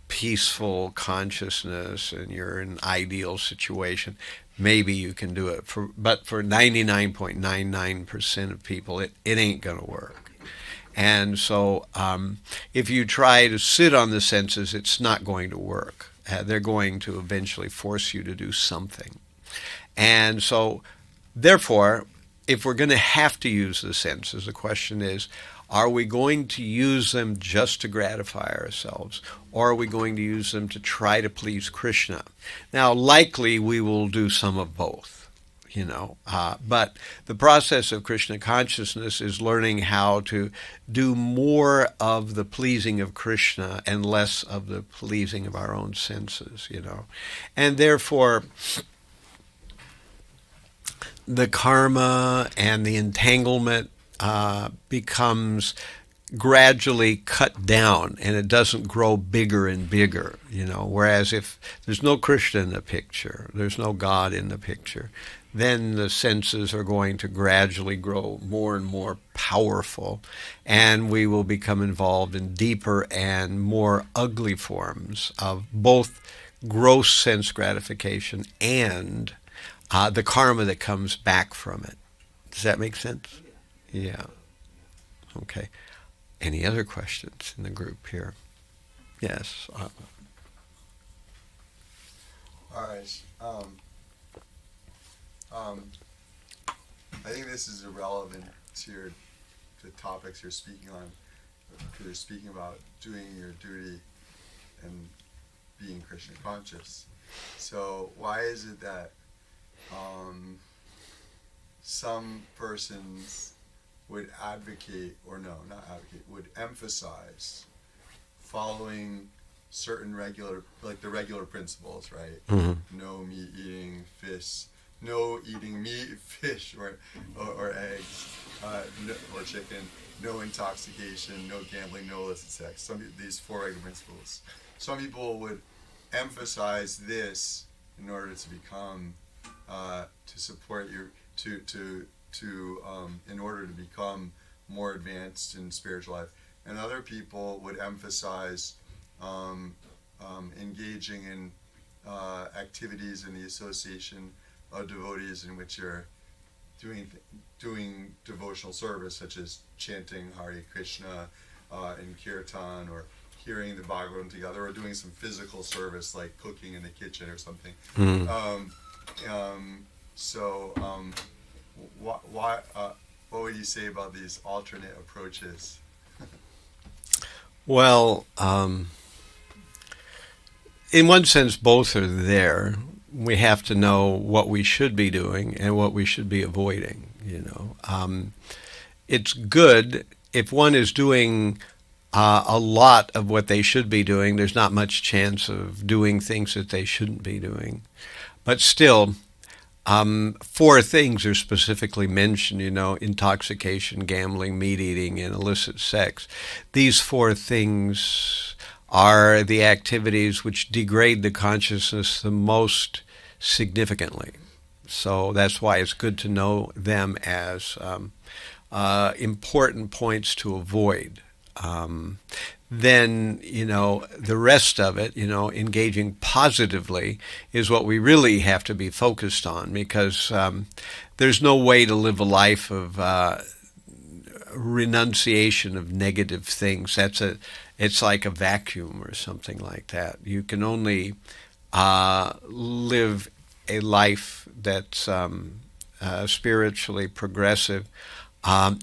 peaceful consciousness and you're in an ideal situation. Maybe you can do it. But for 99.99% of people, it ain't going to work. And so if you try to sit on the senses, it's not going to work. They're going to eventually force you to do something. And so, therefore, if we're going to have to use the senses, the question is, are we going to use them just to gratify ourselves, or are we going to use them to try to please Krishna? Now, likely we will do some of both. You know, but the process of Krishna consciousness is learning how to do more of the pleasing of Krishna and less of the pleasing of our own senses, you know. And therefore, the karma and the entanglement becomes gradually cut down, and it doesn't grow bigger and bigger, you know. Whereas if there's no Krishna in the picture, there's no God in the picture, then the senses are going to gradually grow more and more powerful, and we will become involved in deeper and more ugly forms of both gross sense gratification and the karma that comes back from it. Does that make sense? Yeah. Okay. Any other questions in the group here? Yes. All right. I think this is irrelevant to the topics you're speaking on. You're speaking about doing your duty and being Krishna conscious. So why is it that some persons would advocate, or no, not advocate, would emphasize following certain regular principles, right? Mm-hmm. No meat eating, fish, no eating meat, fish, or eggs, or chicken, no intoxication, no gambling, no illicit sex. These four regular principles. Some people would emphasize this in order to become, to support your, in order to become more advanced in spiritual life. And other people would emphasize engaging in activities in the association of devotees in which you're doing devotional service, such as chanting Hare Krishna in Kirtan, or hearing the Bhagavatam together, or doing some physical service like cooking in the kitchen or something. What would you say about these alternate approaches? Well, in one sense, both are there. We have to know what we should be doing and what we should be avoiding. You know, it's good if one is doing a lot of what they should be doing. There's not much chance of doing things that they shouldn't be doing, but still. Four things are specifically mentioned, you know: intoxication, gambling, meat eating, and illicit sex. These four things are the activities which degrade the consciousness the most significantly. So that's why it's good to know them as important points to avoid. then, the rest of it, engaging positively is what we really have to be focused on, because there's no way to live a life of renunciation of negative things. It's like a vacuum or something like that. You can only live a life that's spiritually progressive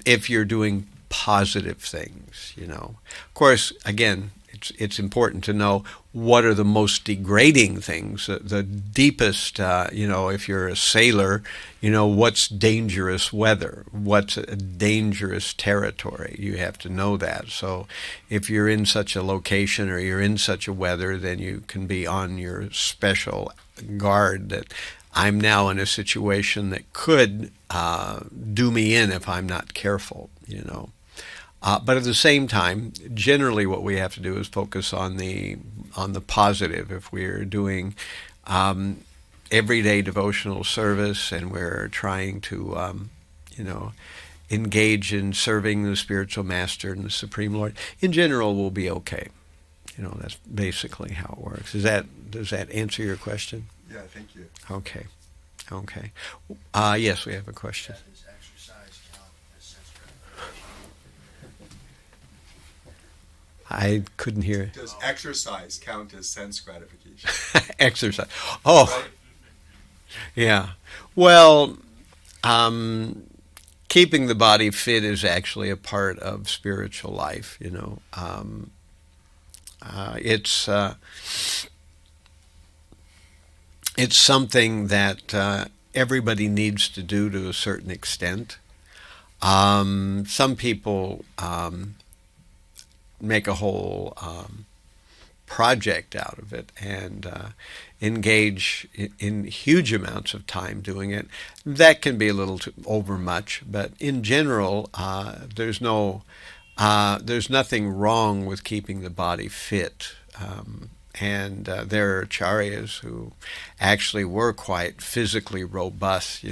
if you're doing positive things. Of course, again, it's important to know what are the most degrading things, the deepest, if you're a sailor, what's dangerous weather, what's a dangerous territory. You have to know that. So if you're in such a location or you're in such a weather, then you can be on your special guard that I'm now in a situation that could do me in if I'm not careful, But at the same time, generally what we have to do is focus on the positive. If we're doing everyday devotional service and we're trying to, engage in serving the spiritual master and the Supreme Lord, in general we'll be okay. That's basically how it works. Does that answer your question? Yeah, thank you. Okay. Yes, we have a question. Does exercise count as sense gratification? I couldn't hear. Does exercise count as sense gratification? Exercise. Oh, Right? yeah. Well, keeping the body fit is actually a part of spiritual life. It's something that everybody needs to do to a certain extent. Some people make a whole project out of it and engage in huge amounts of time doing it. That can be a little too overmuch, but in general, there's nothing wrong with keeping the body fit. And there are acharyas who actually were quite physically robust.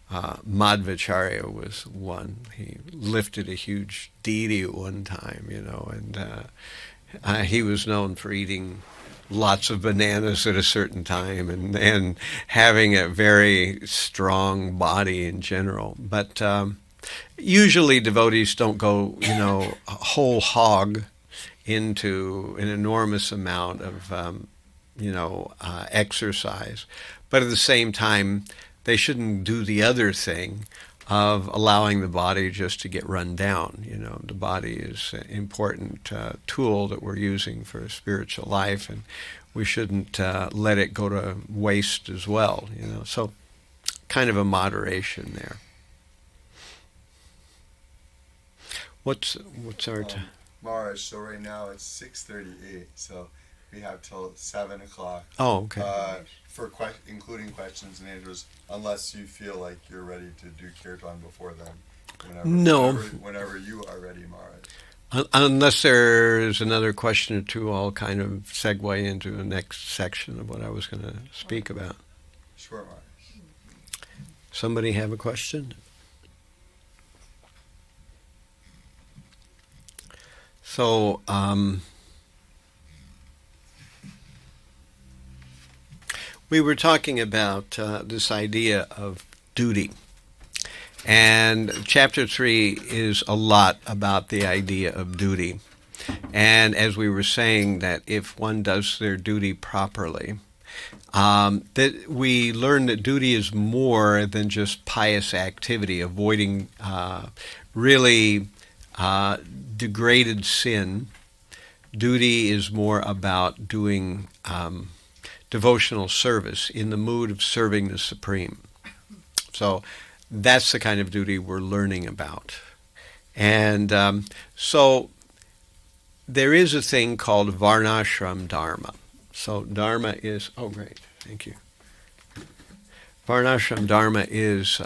Madhvacharya was one. He lifted a huge deity at one time, and he was known for eating lots of bananas at a certain time and having a very strong body in general. But usually devotees don't go, whole hog into an enormous amount of, exercise. But at the same time, they shouldn't do the other thing of allowing the body just to get run down. The body is an important tool that we're using for spiritual life, and we shouldn't let it go to waste as well. So kind of a moderation there. What's our time? Maharaj, so right now it's 6:38, so we have till 7 o'clock. Oh, okay. For including questions and answers, unless you feel like you're ready to do kirtan before then. Whenever you are ready, Maharaj. Unless there's another question or two, I'll kind of segue into the next section of what I was going to speak about. Sure, Maharaj. Somebody have a question? So, we were talking about this idea of duty. And Chapter 3 is a lot about the idea of duty. And as we were saying, that if one does their duty properly, that we learn that duty is more than just pious activity, avoiding really degraded sin. Duty is more about doing devotional service in the mood of serving the Supreme. So that's the kind of duty we're learning about. And so there is a thing called Varnasrama Dharma. So Dharma is, oh great, thank you. Varnasrama Dharma is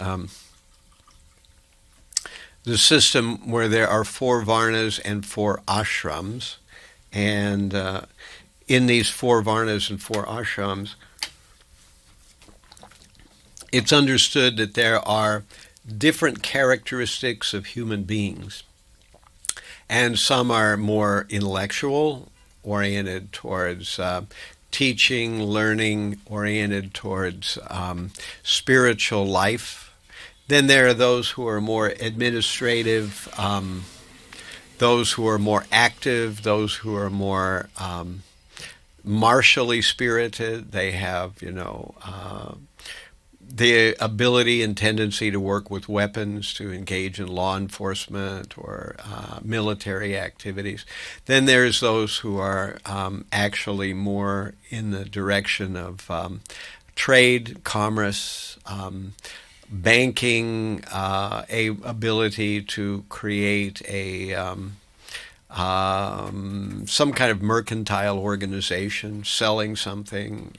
the system where there are 4 varnas and 4 ashrams. And in these 4 varnas and 4 ashrams, it's understood that there are different characteristics of human beings. and some are more intellectual, oriented towards teaching, learning, oriented towards spiritual life. Then there are those who are more administrative, those who are more active, those who are more martially spirited. They have, the ability and tendency to work with weapons, to engage in law enforcement or military activities. Then there's those who are actually more in the direction of trade, commerce, banking, a ability to create some kind of mercantile organization, selling something,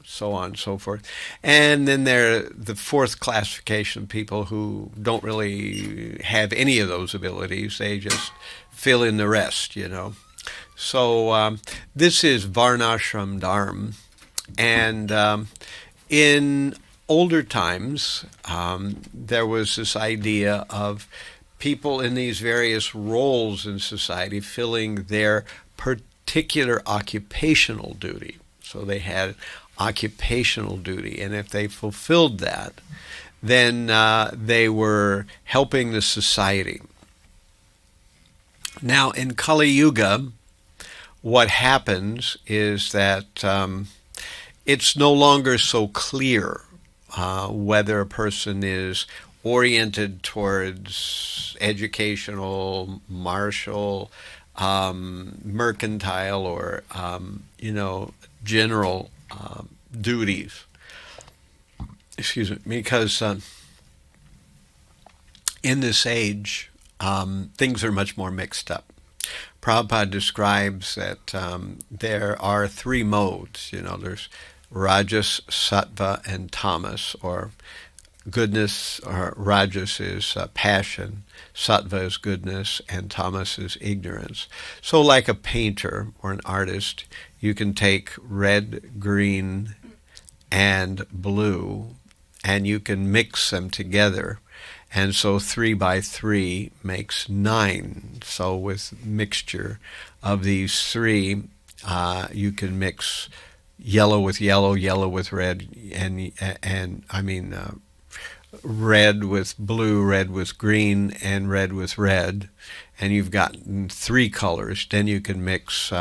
so on and so forth. And then there are the fourth classification of people who don't really have any of those abilities. They just fill in the rest, So this is Varnasrama Dharma. And in older times, there was this idea of people in these various roles in society filling their particular occupational duty. So they had occupational duty, and if they fulfilled that, then they were helping the society. Now, in Kali Yuga, what happens is that it's no longer so clear whether a person is oriented towards educational, martial, mercantile, or general duties. Excuse me, because in this age, things are much more mixed up. Prabhupada describes that there are three modes. There's Rajas, Sattva, and Tamas, or goodness, or Rajas is passion, Sattva is goodness, and Tamas is ignorance. So like a painter or an artist, you can take red, green, and blue, and you can mix them together. And so 3 by 3 makes 9. So with mixture of these three, you can mix yellow with yellow, yellow with red, and red with blue, red with green, and red with red, and you've got 3 colors. Then you can mix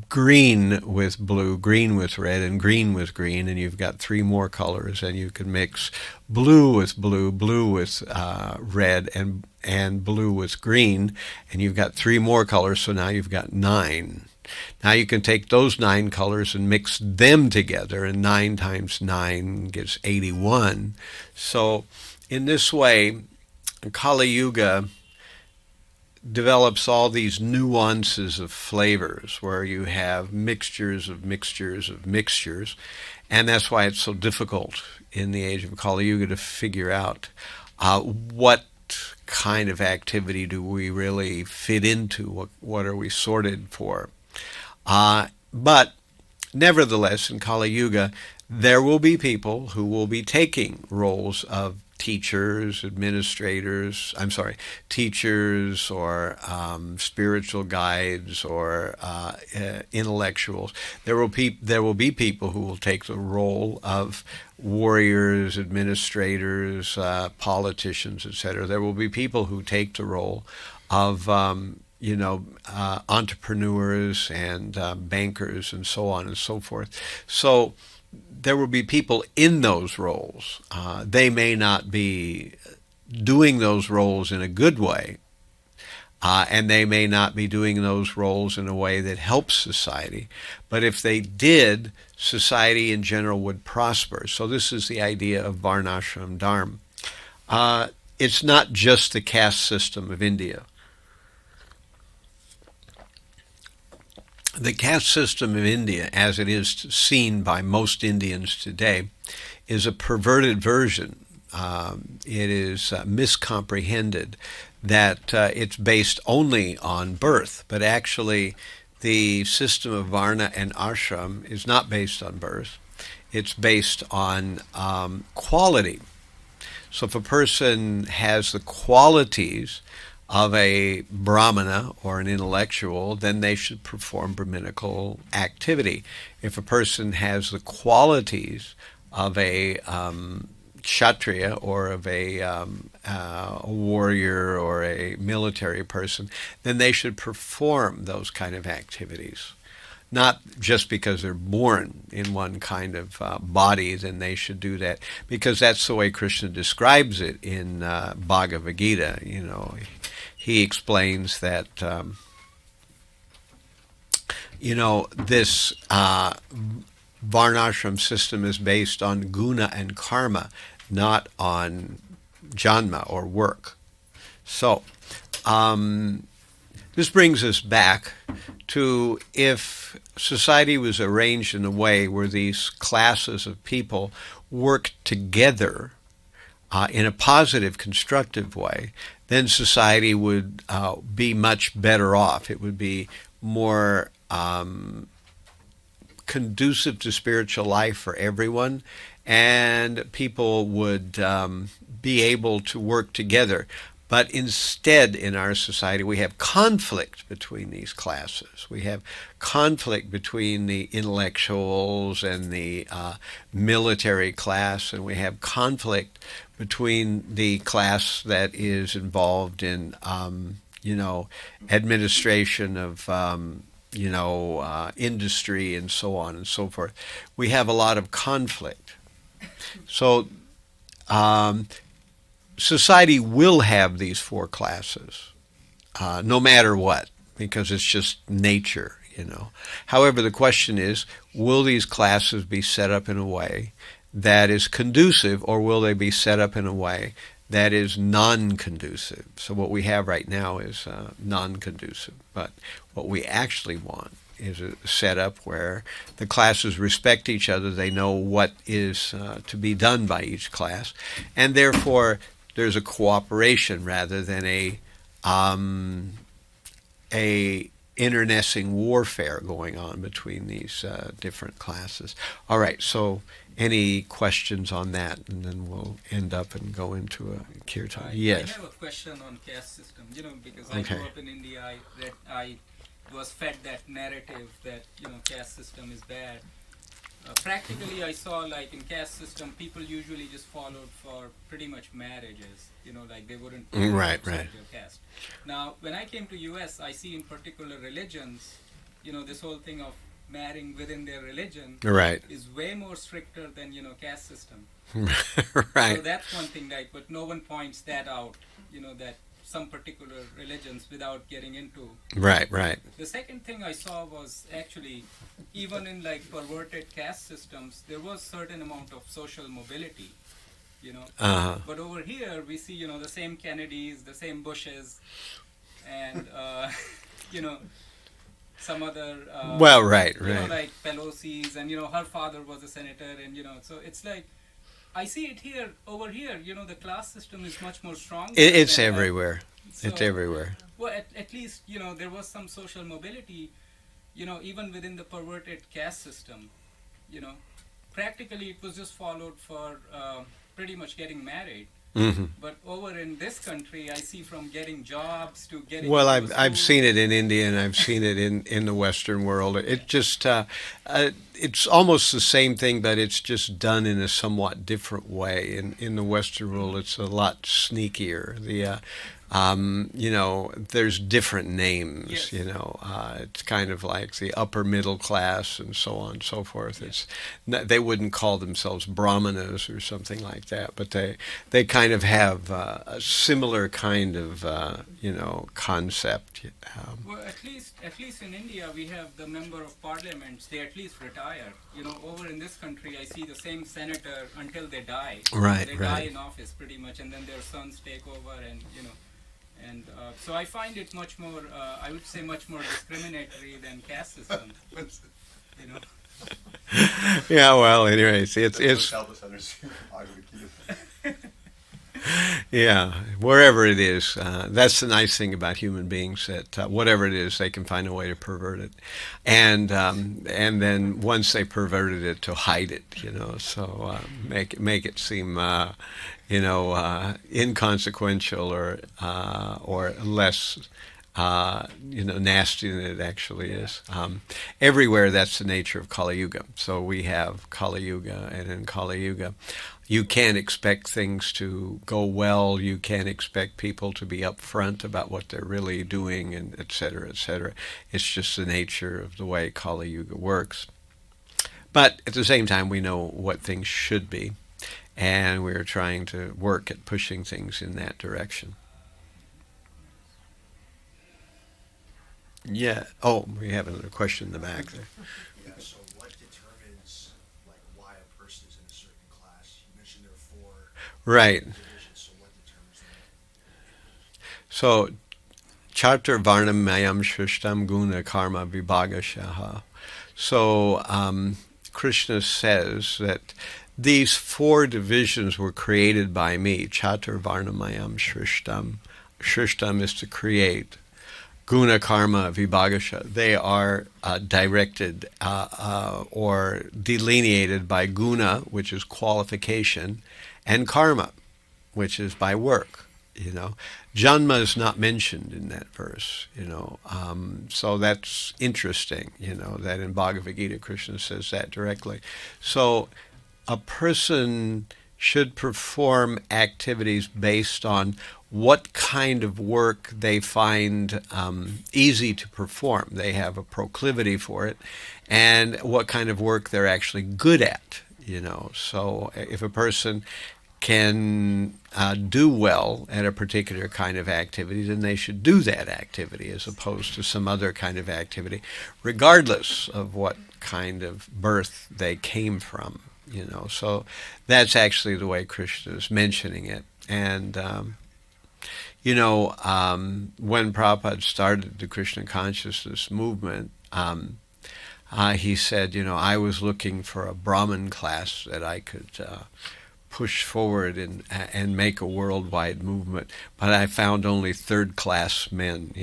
green with blue, green with red, and green with green, and you've got 3 more colors. And you can mix blue with blue, blue with red, and blue with green, and you've got 3 more colors. So now you've got 9. Now you can take those 9 colors and mix them together, and 9 times 9 gives 81. So in this way, Kali Yuga develops all these nuances of flavors where you have mixtures of mixtures of mixtures, and that's why it's so difficult in the age of Kali Yuga to figure out what kind of activity do we really fit into, what are we sorted for. But nevertheless, in Kali Yuga, there will be people who will be taking roles of teachers, teachers or spiritual guides or intellectuals. There will be people who will take the role of warriors, administrators, politicians, etc. There will be people who take the role of entrepreneurs and bankers and so on and so forth. So there will be people in those roles. They may not be doing those roles in a good way, and they may not be doing those roles in a way that helps society. But if they did, society in general would prosper. So this is the idea of Varnasrama Dharma. It's not just the caste system of India. The caste system of India, as it is seen by most Indians today, is a perverted version. It is miscomprehended that it's based only on birth, but actually the system of Varna and Ashram is not based on birth. It's based on quality. So if a person has the qualities of a brahmana or an intellectual, then they should perform Brahminical activity. If a person has the qualities of a kshatriya or of a warrior or a military person, then they should perform those kind of activities. Not just because they're born in one kind of body, then they should do that, because that's the way Krishna describes it in Bhagavad-Gita. He explains that this Varnashram system is based on guna and karma, not on janma or work. So this brings us back to, if society was arranged in a way where these classes of people work together in a positive, constructive way, then society would be much better off. It would be more conducive to spiritual life for everyone, and people would be able to work together. But instead, in our society, we have conflict between these classes. We have conflict between the intellectuals and the military class, and we have conflict between the class that is involved in, administration of, industry and so on and so forth. We have a lot of conflict. So, society will have these four classes, no matter what, because it's just nature, However, the question is, will these classes be set up in a way that is conducive, or will they be set up in a way that is non-conducive? So what we have right now is non-conducive, but what we actually want is a setup where the classes respect each other. They know what is to be done by each class, and therefore there's a cooperation rather than a internecine warfare going on between these different classes. All right, so any questions on that, and then we'll end up and go into a kirtan. Yes. I have a question on caste system, because I grew up in India. I was fed that narrative that, caste system is bad. Practically, I saw, like, in caste system, people usually just followed for pretty much marriages, like they wouldn't right. their caste. Now, when I came to US, I see in particular religions, this whole thing of marrying within their religion is way more stricter than, caste system. Right. So that's one thing, but no one points that out, that some particular religions without getting into. Right. The second thing I saw was actually, even in perverted caste systems, there was certain amount of social mobility, But over here we see, the same Kennedys, the same Bushes, and some other. Right. Like Pelosi's, and her father was a senator, and so it's like. I see it here, over here, the class system is much more strong. It's everywhere. So, it's everywhere. Well, at least, there was some social mobility, even within the perverted caste system, Practically, it was just followed for pretty much getting married. Mm-hmm. But over in this country, I see from getting jobs to getting. Well, I've seen it in India, and I've seen it in the Western world. It just it's almost the same thing, but it's just done in a somewhat different way. In the Western world, it's a lot sneakier. There's different names. Yes. It's kind of like the upper middle class and so on and so forth. It's they wouldn't call themselves brahmanas or something like that, but they kind of have a similar kind of concept. Well, at least in India, we have the member of parliaments. They at least retire. Over in this country, I see the same senator until they die. Right. They die in office pretty much, and then their sons take over, and And so I find it much more, I would say, much more discriminatory than caste system. Yeah, well, anyways, it's help us understand Bhagavad-Gita. Yeah, wherever it is. That's the nice thing about human beings, that whatever it is, they can find a way to pervert it, and then once they perverted it, to hide it. So make it seem inconsequential, or less nasty than it actually is. Everywhere, that's the nature of Kali Yuga. So we have Kali Yuga, and in Kali Yuga, you can't expect things to go well. You can't expect people to be upfront about what they're really doing, and et cetera, et cetera. It's just the nature of the way Kali Yuga works. But at the same time, we know what things should be, and we're trying to work at pushing things in that direction. Yeah. Oh, we have another question in the back there. Yeah, so what determines like why a person is in a certain class? You mentioned there are four Right. divisions, so what determines that? So, Chapter Varnam Mayam Shrishtam Guna Karma Vibhagashaha. So, Krishna says that these four divisions were created by me. Chapter Varnamayam Shrishtam. Shrishtam is to create. Guna Karma Vibhagasha. They are directed or delineated by guna, which is qualification, and karma, which is by work. Janma is not mentioned in that verse. So that's interesting. That in Bhagavad-Gita, Krishna says that directly. So a person should perform activities based on what kind of work they find easy to perform. They have a proclivity for it, and what kind of work they're actually good at. So if a person can do well at a particular kind of activity, then they should do that activity as opposed to some other kind of activity, regardless of what kind of birth they came from. So that's actually the way Krishna is mentioning it. And when Prabhupada started the Krishna consciousness movement, he said, I was looking for a Brahmin class that I could push forward and make a worldwide movement, but I found only third-class men.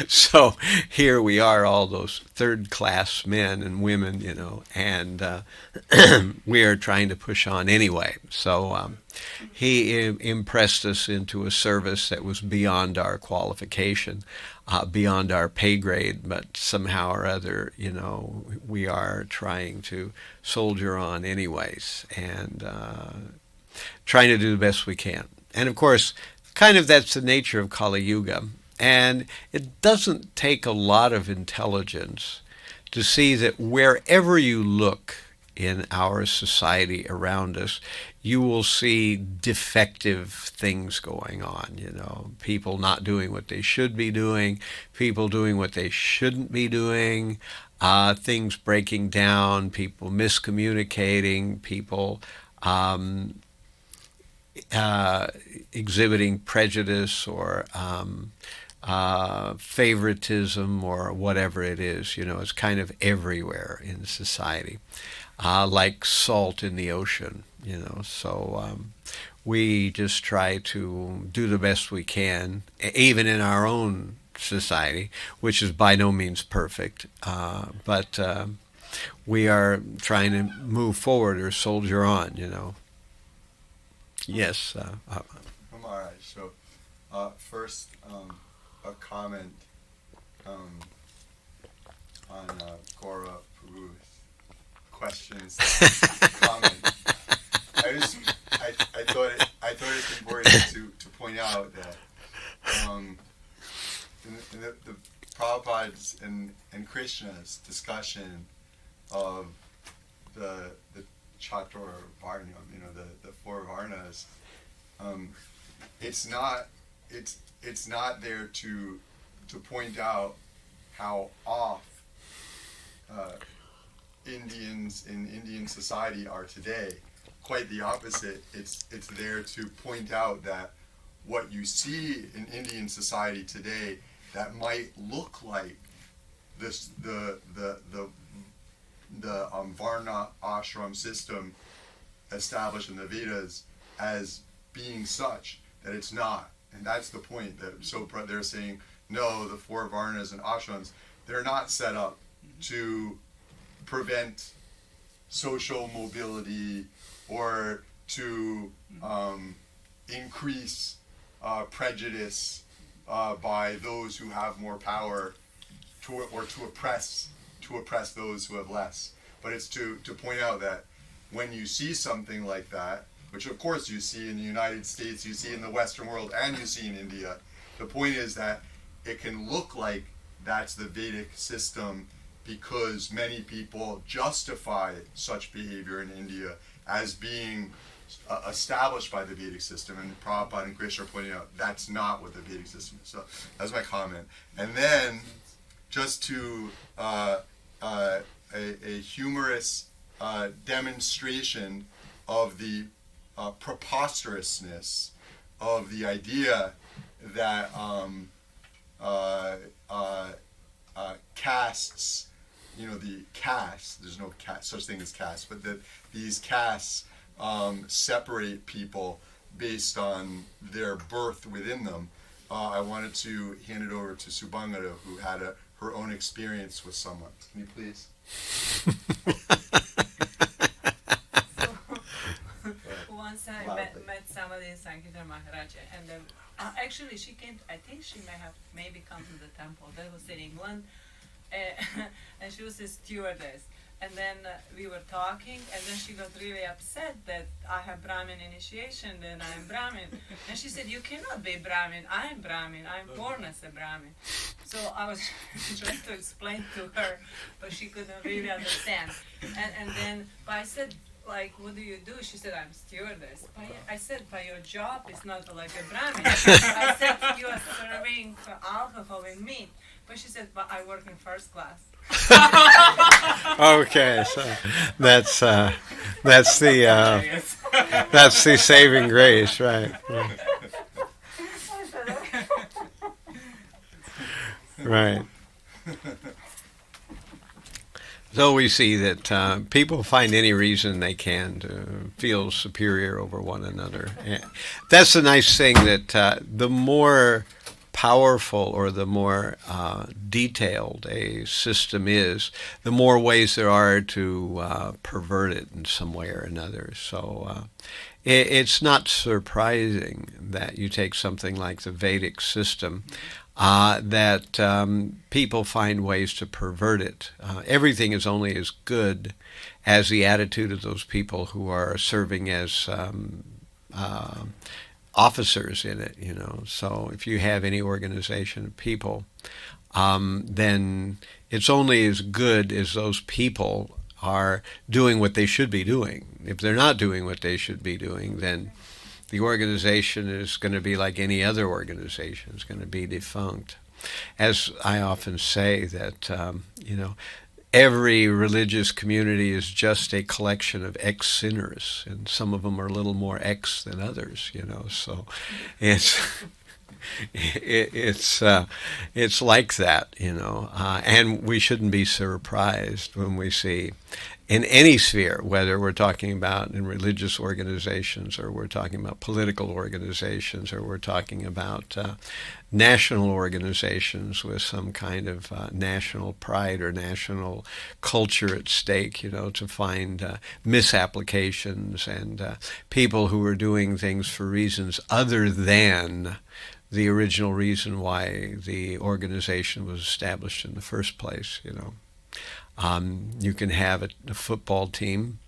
So here we are, all those third-class men and women, and we are trying to push on anyway. So he impressed us into a service that was beyond our qualification, beyond our pay grade, but somehow or other, we are trying to soldier on anyways, and trying to do the best we can. And of course, kind of that's the nature of Kali Yuga. And it doesn't take a lot of intelligence to see that wherever you look in our society around us, you will see defective things going on. People not doing what they should be doing, people doing what they shouldn't be doing, things breaking down, people miscommunicating, people exhibiting prejudice or favoritism or whatever it is. It's kind of everywhere in society, like salt in the ocean. So we just try to do the best we can, even in our own society, which is by no means perfect, but we are trying to move forward or soldier on. Yes. I'm all right. So first, a comment on Gora Prabhu's questions. Comment. I thought it's important to point out that in the Prabhupada's and Krishna's discussion of the Chapter of Bhagavad-Gita, the four Varnas, it's not there to point out how off Indians in Indian society are today. Quite the opposite. It's there to point out that what you see in Indian society today that might look like this the Varna ashram system established in the Vedas as being such that it's not. And that's the point. That so they're saying, no, the 4 Varnas and ashrams, they're not set up to prevent social mobility or to increase prejudice by those who have more power, or to oppress those who have less. But it's to point out that when you see something like that, which of course you see in the United States, you see in the Western world, and you see in India, the point is that it can look like that's the Vedic system because many people justify such behavior in India as being established by the Vedic system, and Prabhupada and Krishna are pointing out that's not what the Vedic system is. So that's my comment. And then just to a humorous demonstration of the preposterousness of the idea that castes, the castes, there's no such thing as castes, but that these castes separate people based on their birth within them. I wanted to hand it over to Subhangata, who had her own experience with someone. Can you please? Once I met somebody in Sankirtan Maharaj, and then actually she came, I think she maybe come to the temple. That was in England, and she was a stewardess. And then we were talking, and then she got really upset that I have Brahmin initiation, and I'm Brahmin. And she said, you cannot be Brahmin, I'm Brahmin, I'm born as a Brahmin. So I was trying to explain to her, but she couldn't really understand. And then, but I said, like, what do you do? She said, I'm stewardess. I said, but your job is not like a Brahmin. I said, you are serving alcohol and meat. But she said, but I work in first class. Okay, so that's the saving grace, right? Right. So we see that people find any reason they can to feel superior over one another. That's the nice thing, that the more powerful or the more detailed a system is, the more ways there are to pervert it in some way or another. So it's not surprising that you take something like the Vedic system, that people find ways to pervert it. Everything is only as good as the attitude of those people who are serving as officers in it, So if you have any organization of people, then it's only as good as those people are doing what they should be doing. If they're not doing what they should be doing, then the organization is going to be like any other organization. It's going to be defunct. As I often say, that, every religious community is just a collection of ex-sinners, and some of them are a little more ex than others, So it's it's like that, and we shouldn't be surprised when we see in any sphere, whether we're talking about in religious organizations, or we're talking about political organizations, or we're talking about national organizations with some kind of national pride or national culture at stake, to find misapplications and people who are doing things for reasons other than the original reason why the organization was established in the first place, You can have a football team,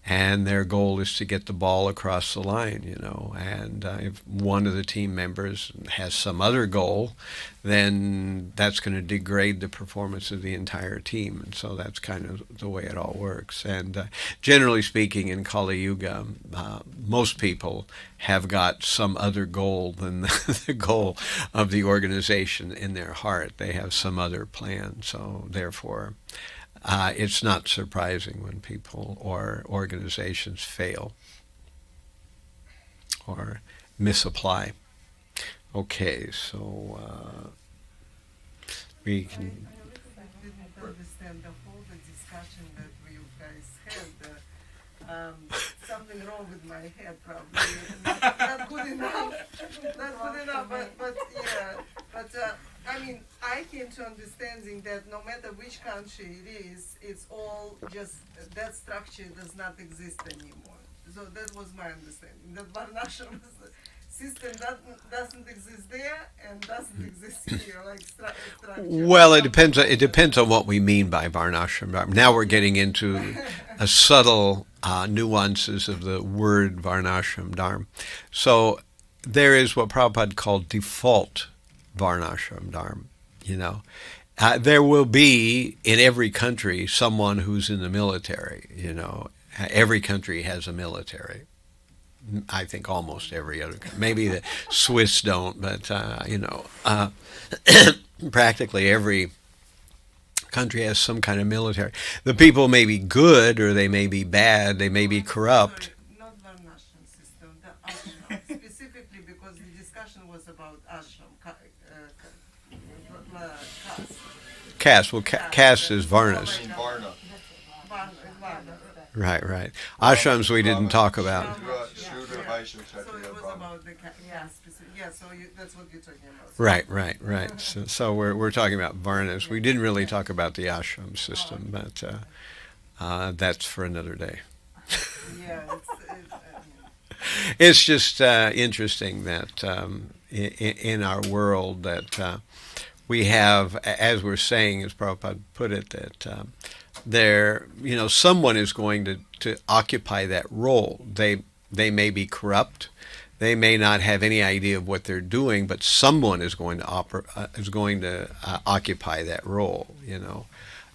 and their goal is to get the ball across the line, And if one of the team members has some other goal, then that's going to degrade the performance of the entire team. And so that's kind of the way it all works. And generally speaking, in Kali Yuga, most people have got some other goal than the goal of the organization in their heart. They have some other plan. So therefore, it's not surprising when people or organizations fail or misapply. Okay, so we can... I didn't understand the whole discussion that you guys had. So something wrong with my head, probably. Not good enough. Not good enough, but yeah. But I mean, I came to understanding that no matter which country it is, it's all just, that structure does not exist anymore. So that was my understanding, that Varnashram system doesn't exist there and doesn't exist here, like structure. Well, it depends. It depends on what we mean by Varnashram Dharma. Now we're getting into a subtle nuances of the word Varnashram Dharma. So there is what Prabhupada called default Varnashram Dharma. You know, there will be in every country someone who's in the military. You know, every country has a military. I think almost every other country. Maybe the Swiss don't, but practically every country has some kind of military. The people may be good or they may be bad. They may be corrupt. Sorry, not Varnashram system, the ashram. Specifically because the discussion was about ashram, caste. Caste. Well, caste is Varnas. Varna. Right. Ashrams we didn't talk about. Shudra, Vaishya, So it Kshatriya, was Brahmana. about the caste. Yeah, so that's what you're talking about. Right. So we're talking about Varnas. We didn't really talk about the ashram system, but that's for another day. Yeah, It's just interesting that in our world that we have, as we're saying, as Prabhupada put it, that there, someone is going to occupy that role. They may be corrupt. They may not have any idea of what they're doing, but someone is going to occupy that role.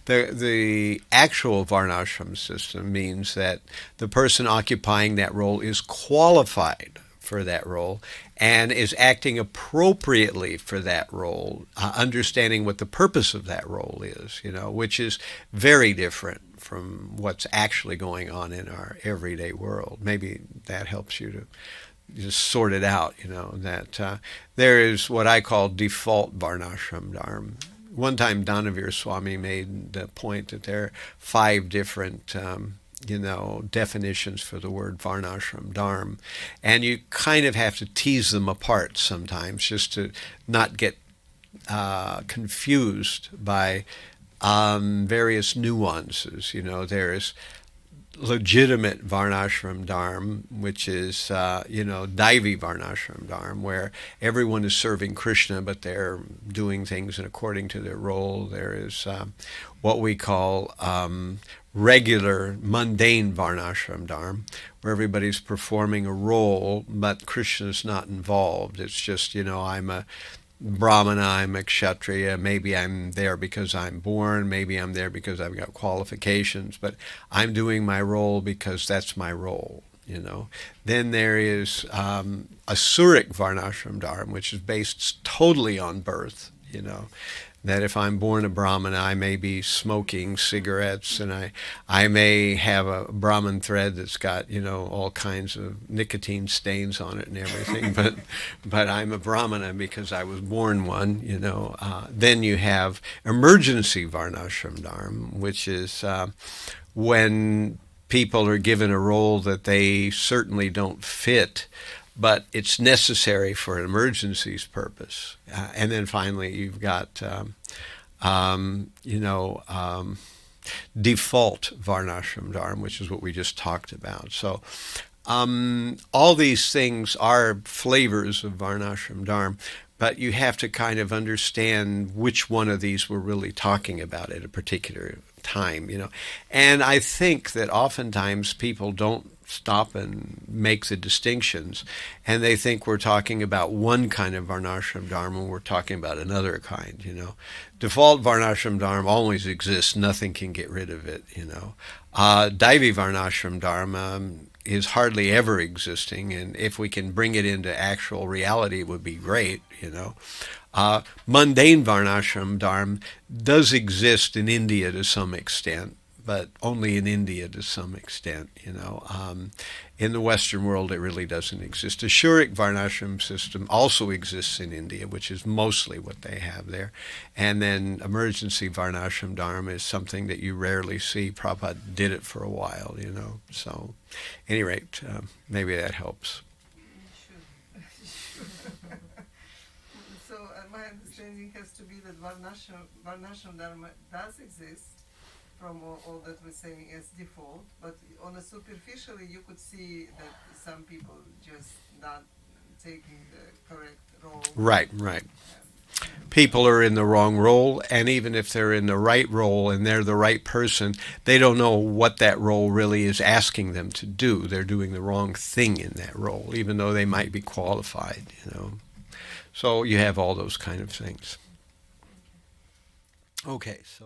The actual Varnashram system means that the person occupying that role is qualified for that role and is acting appropriately for that role, understanding what the purpose of that role is, which is very different from what's actually going on in our everyday world. Maybe that helps you to just sort it out, that there is what I call default Varnashram Dharma. One time Dhanavir Swami made the point that there are 5 different definitions for the word Varnashram Dharma, and you kind of have to tease them apart sometimes just to not get confused by various nuances. There's legitimate Varnashram Dharma, which is, Daivi Varnashram Dharma, where everyone is serving Krishna, but they're doing things according to their role. There is what we call regular, mundane Varnashram Dharma, where everybody's performing a role, but Krishna's not involved. It's just, I'm a Brahmana, I'm a Kshatriya, maybe I'm there because I'm born, maybe I'm there because I've got qualifications, but I'm doing my role because that's my role, Then there is Asuric Varnashram Dharma, which is based totally on birth, that if I'm born a Brahmana, I may be smoking cigarettes, and I may have a Brahman thread that's got, all kinds of nicotine stains on it and everything, but I'm a Brahmana because I was born one, Then you have emergency Varnashram Dharma, which is when people are given a role that they certainly don't fit, but it's necessary for an emergency's purpose. And then finally, you've got, default Varnashram Dharma, which is what we just talked about. So all these things are flavors of Varnashram Dharma, but you have to kind of understand which one of these we're really talking about at a particular time, And I think that oftentimes people don't stop and make the distinctions, and they think we're talking about one kind of Varnashram Dharma, we're talking about another kind, Default Varnashram Dharma always exists, nothing can get rid of it, Daivi Varnashram Dharma is hardly ever existing, and if we can bring it into actual reality, it would be great, Mundane Varnashram Dharma does exist in India to some extent, but only in India to some extent. In the Western world, it really doesn't exist. A Shuric Varnashram system also exists in India, which is mostly what they have there. And then emergency Varnashram Dharma is something that you rarely see. Prabhupada did it for a while, So, at any rate, maybe that helps. So my understanding has to be that Varnashram Dharma does exist from all that we're saying as default, but on a superficially you could see that some people just not taking the correct role. Right. People are in the wrong role, and even if they're in the right role and they're the right person, they don't know what that role really is asking them to do. They're doing the wrong thing in that role, even though they might be qualified, So you have all those kind of things. Okay, so...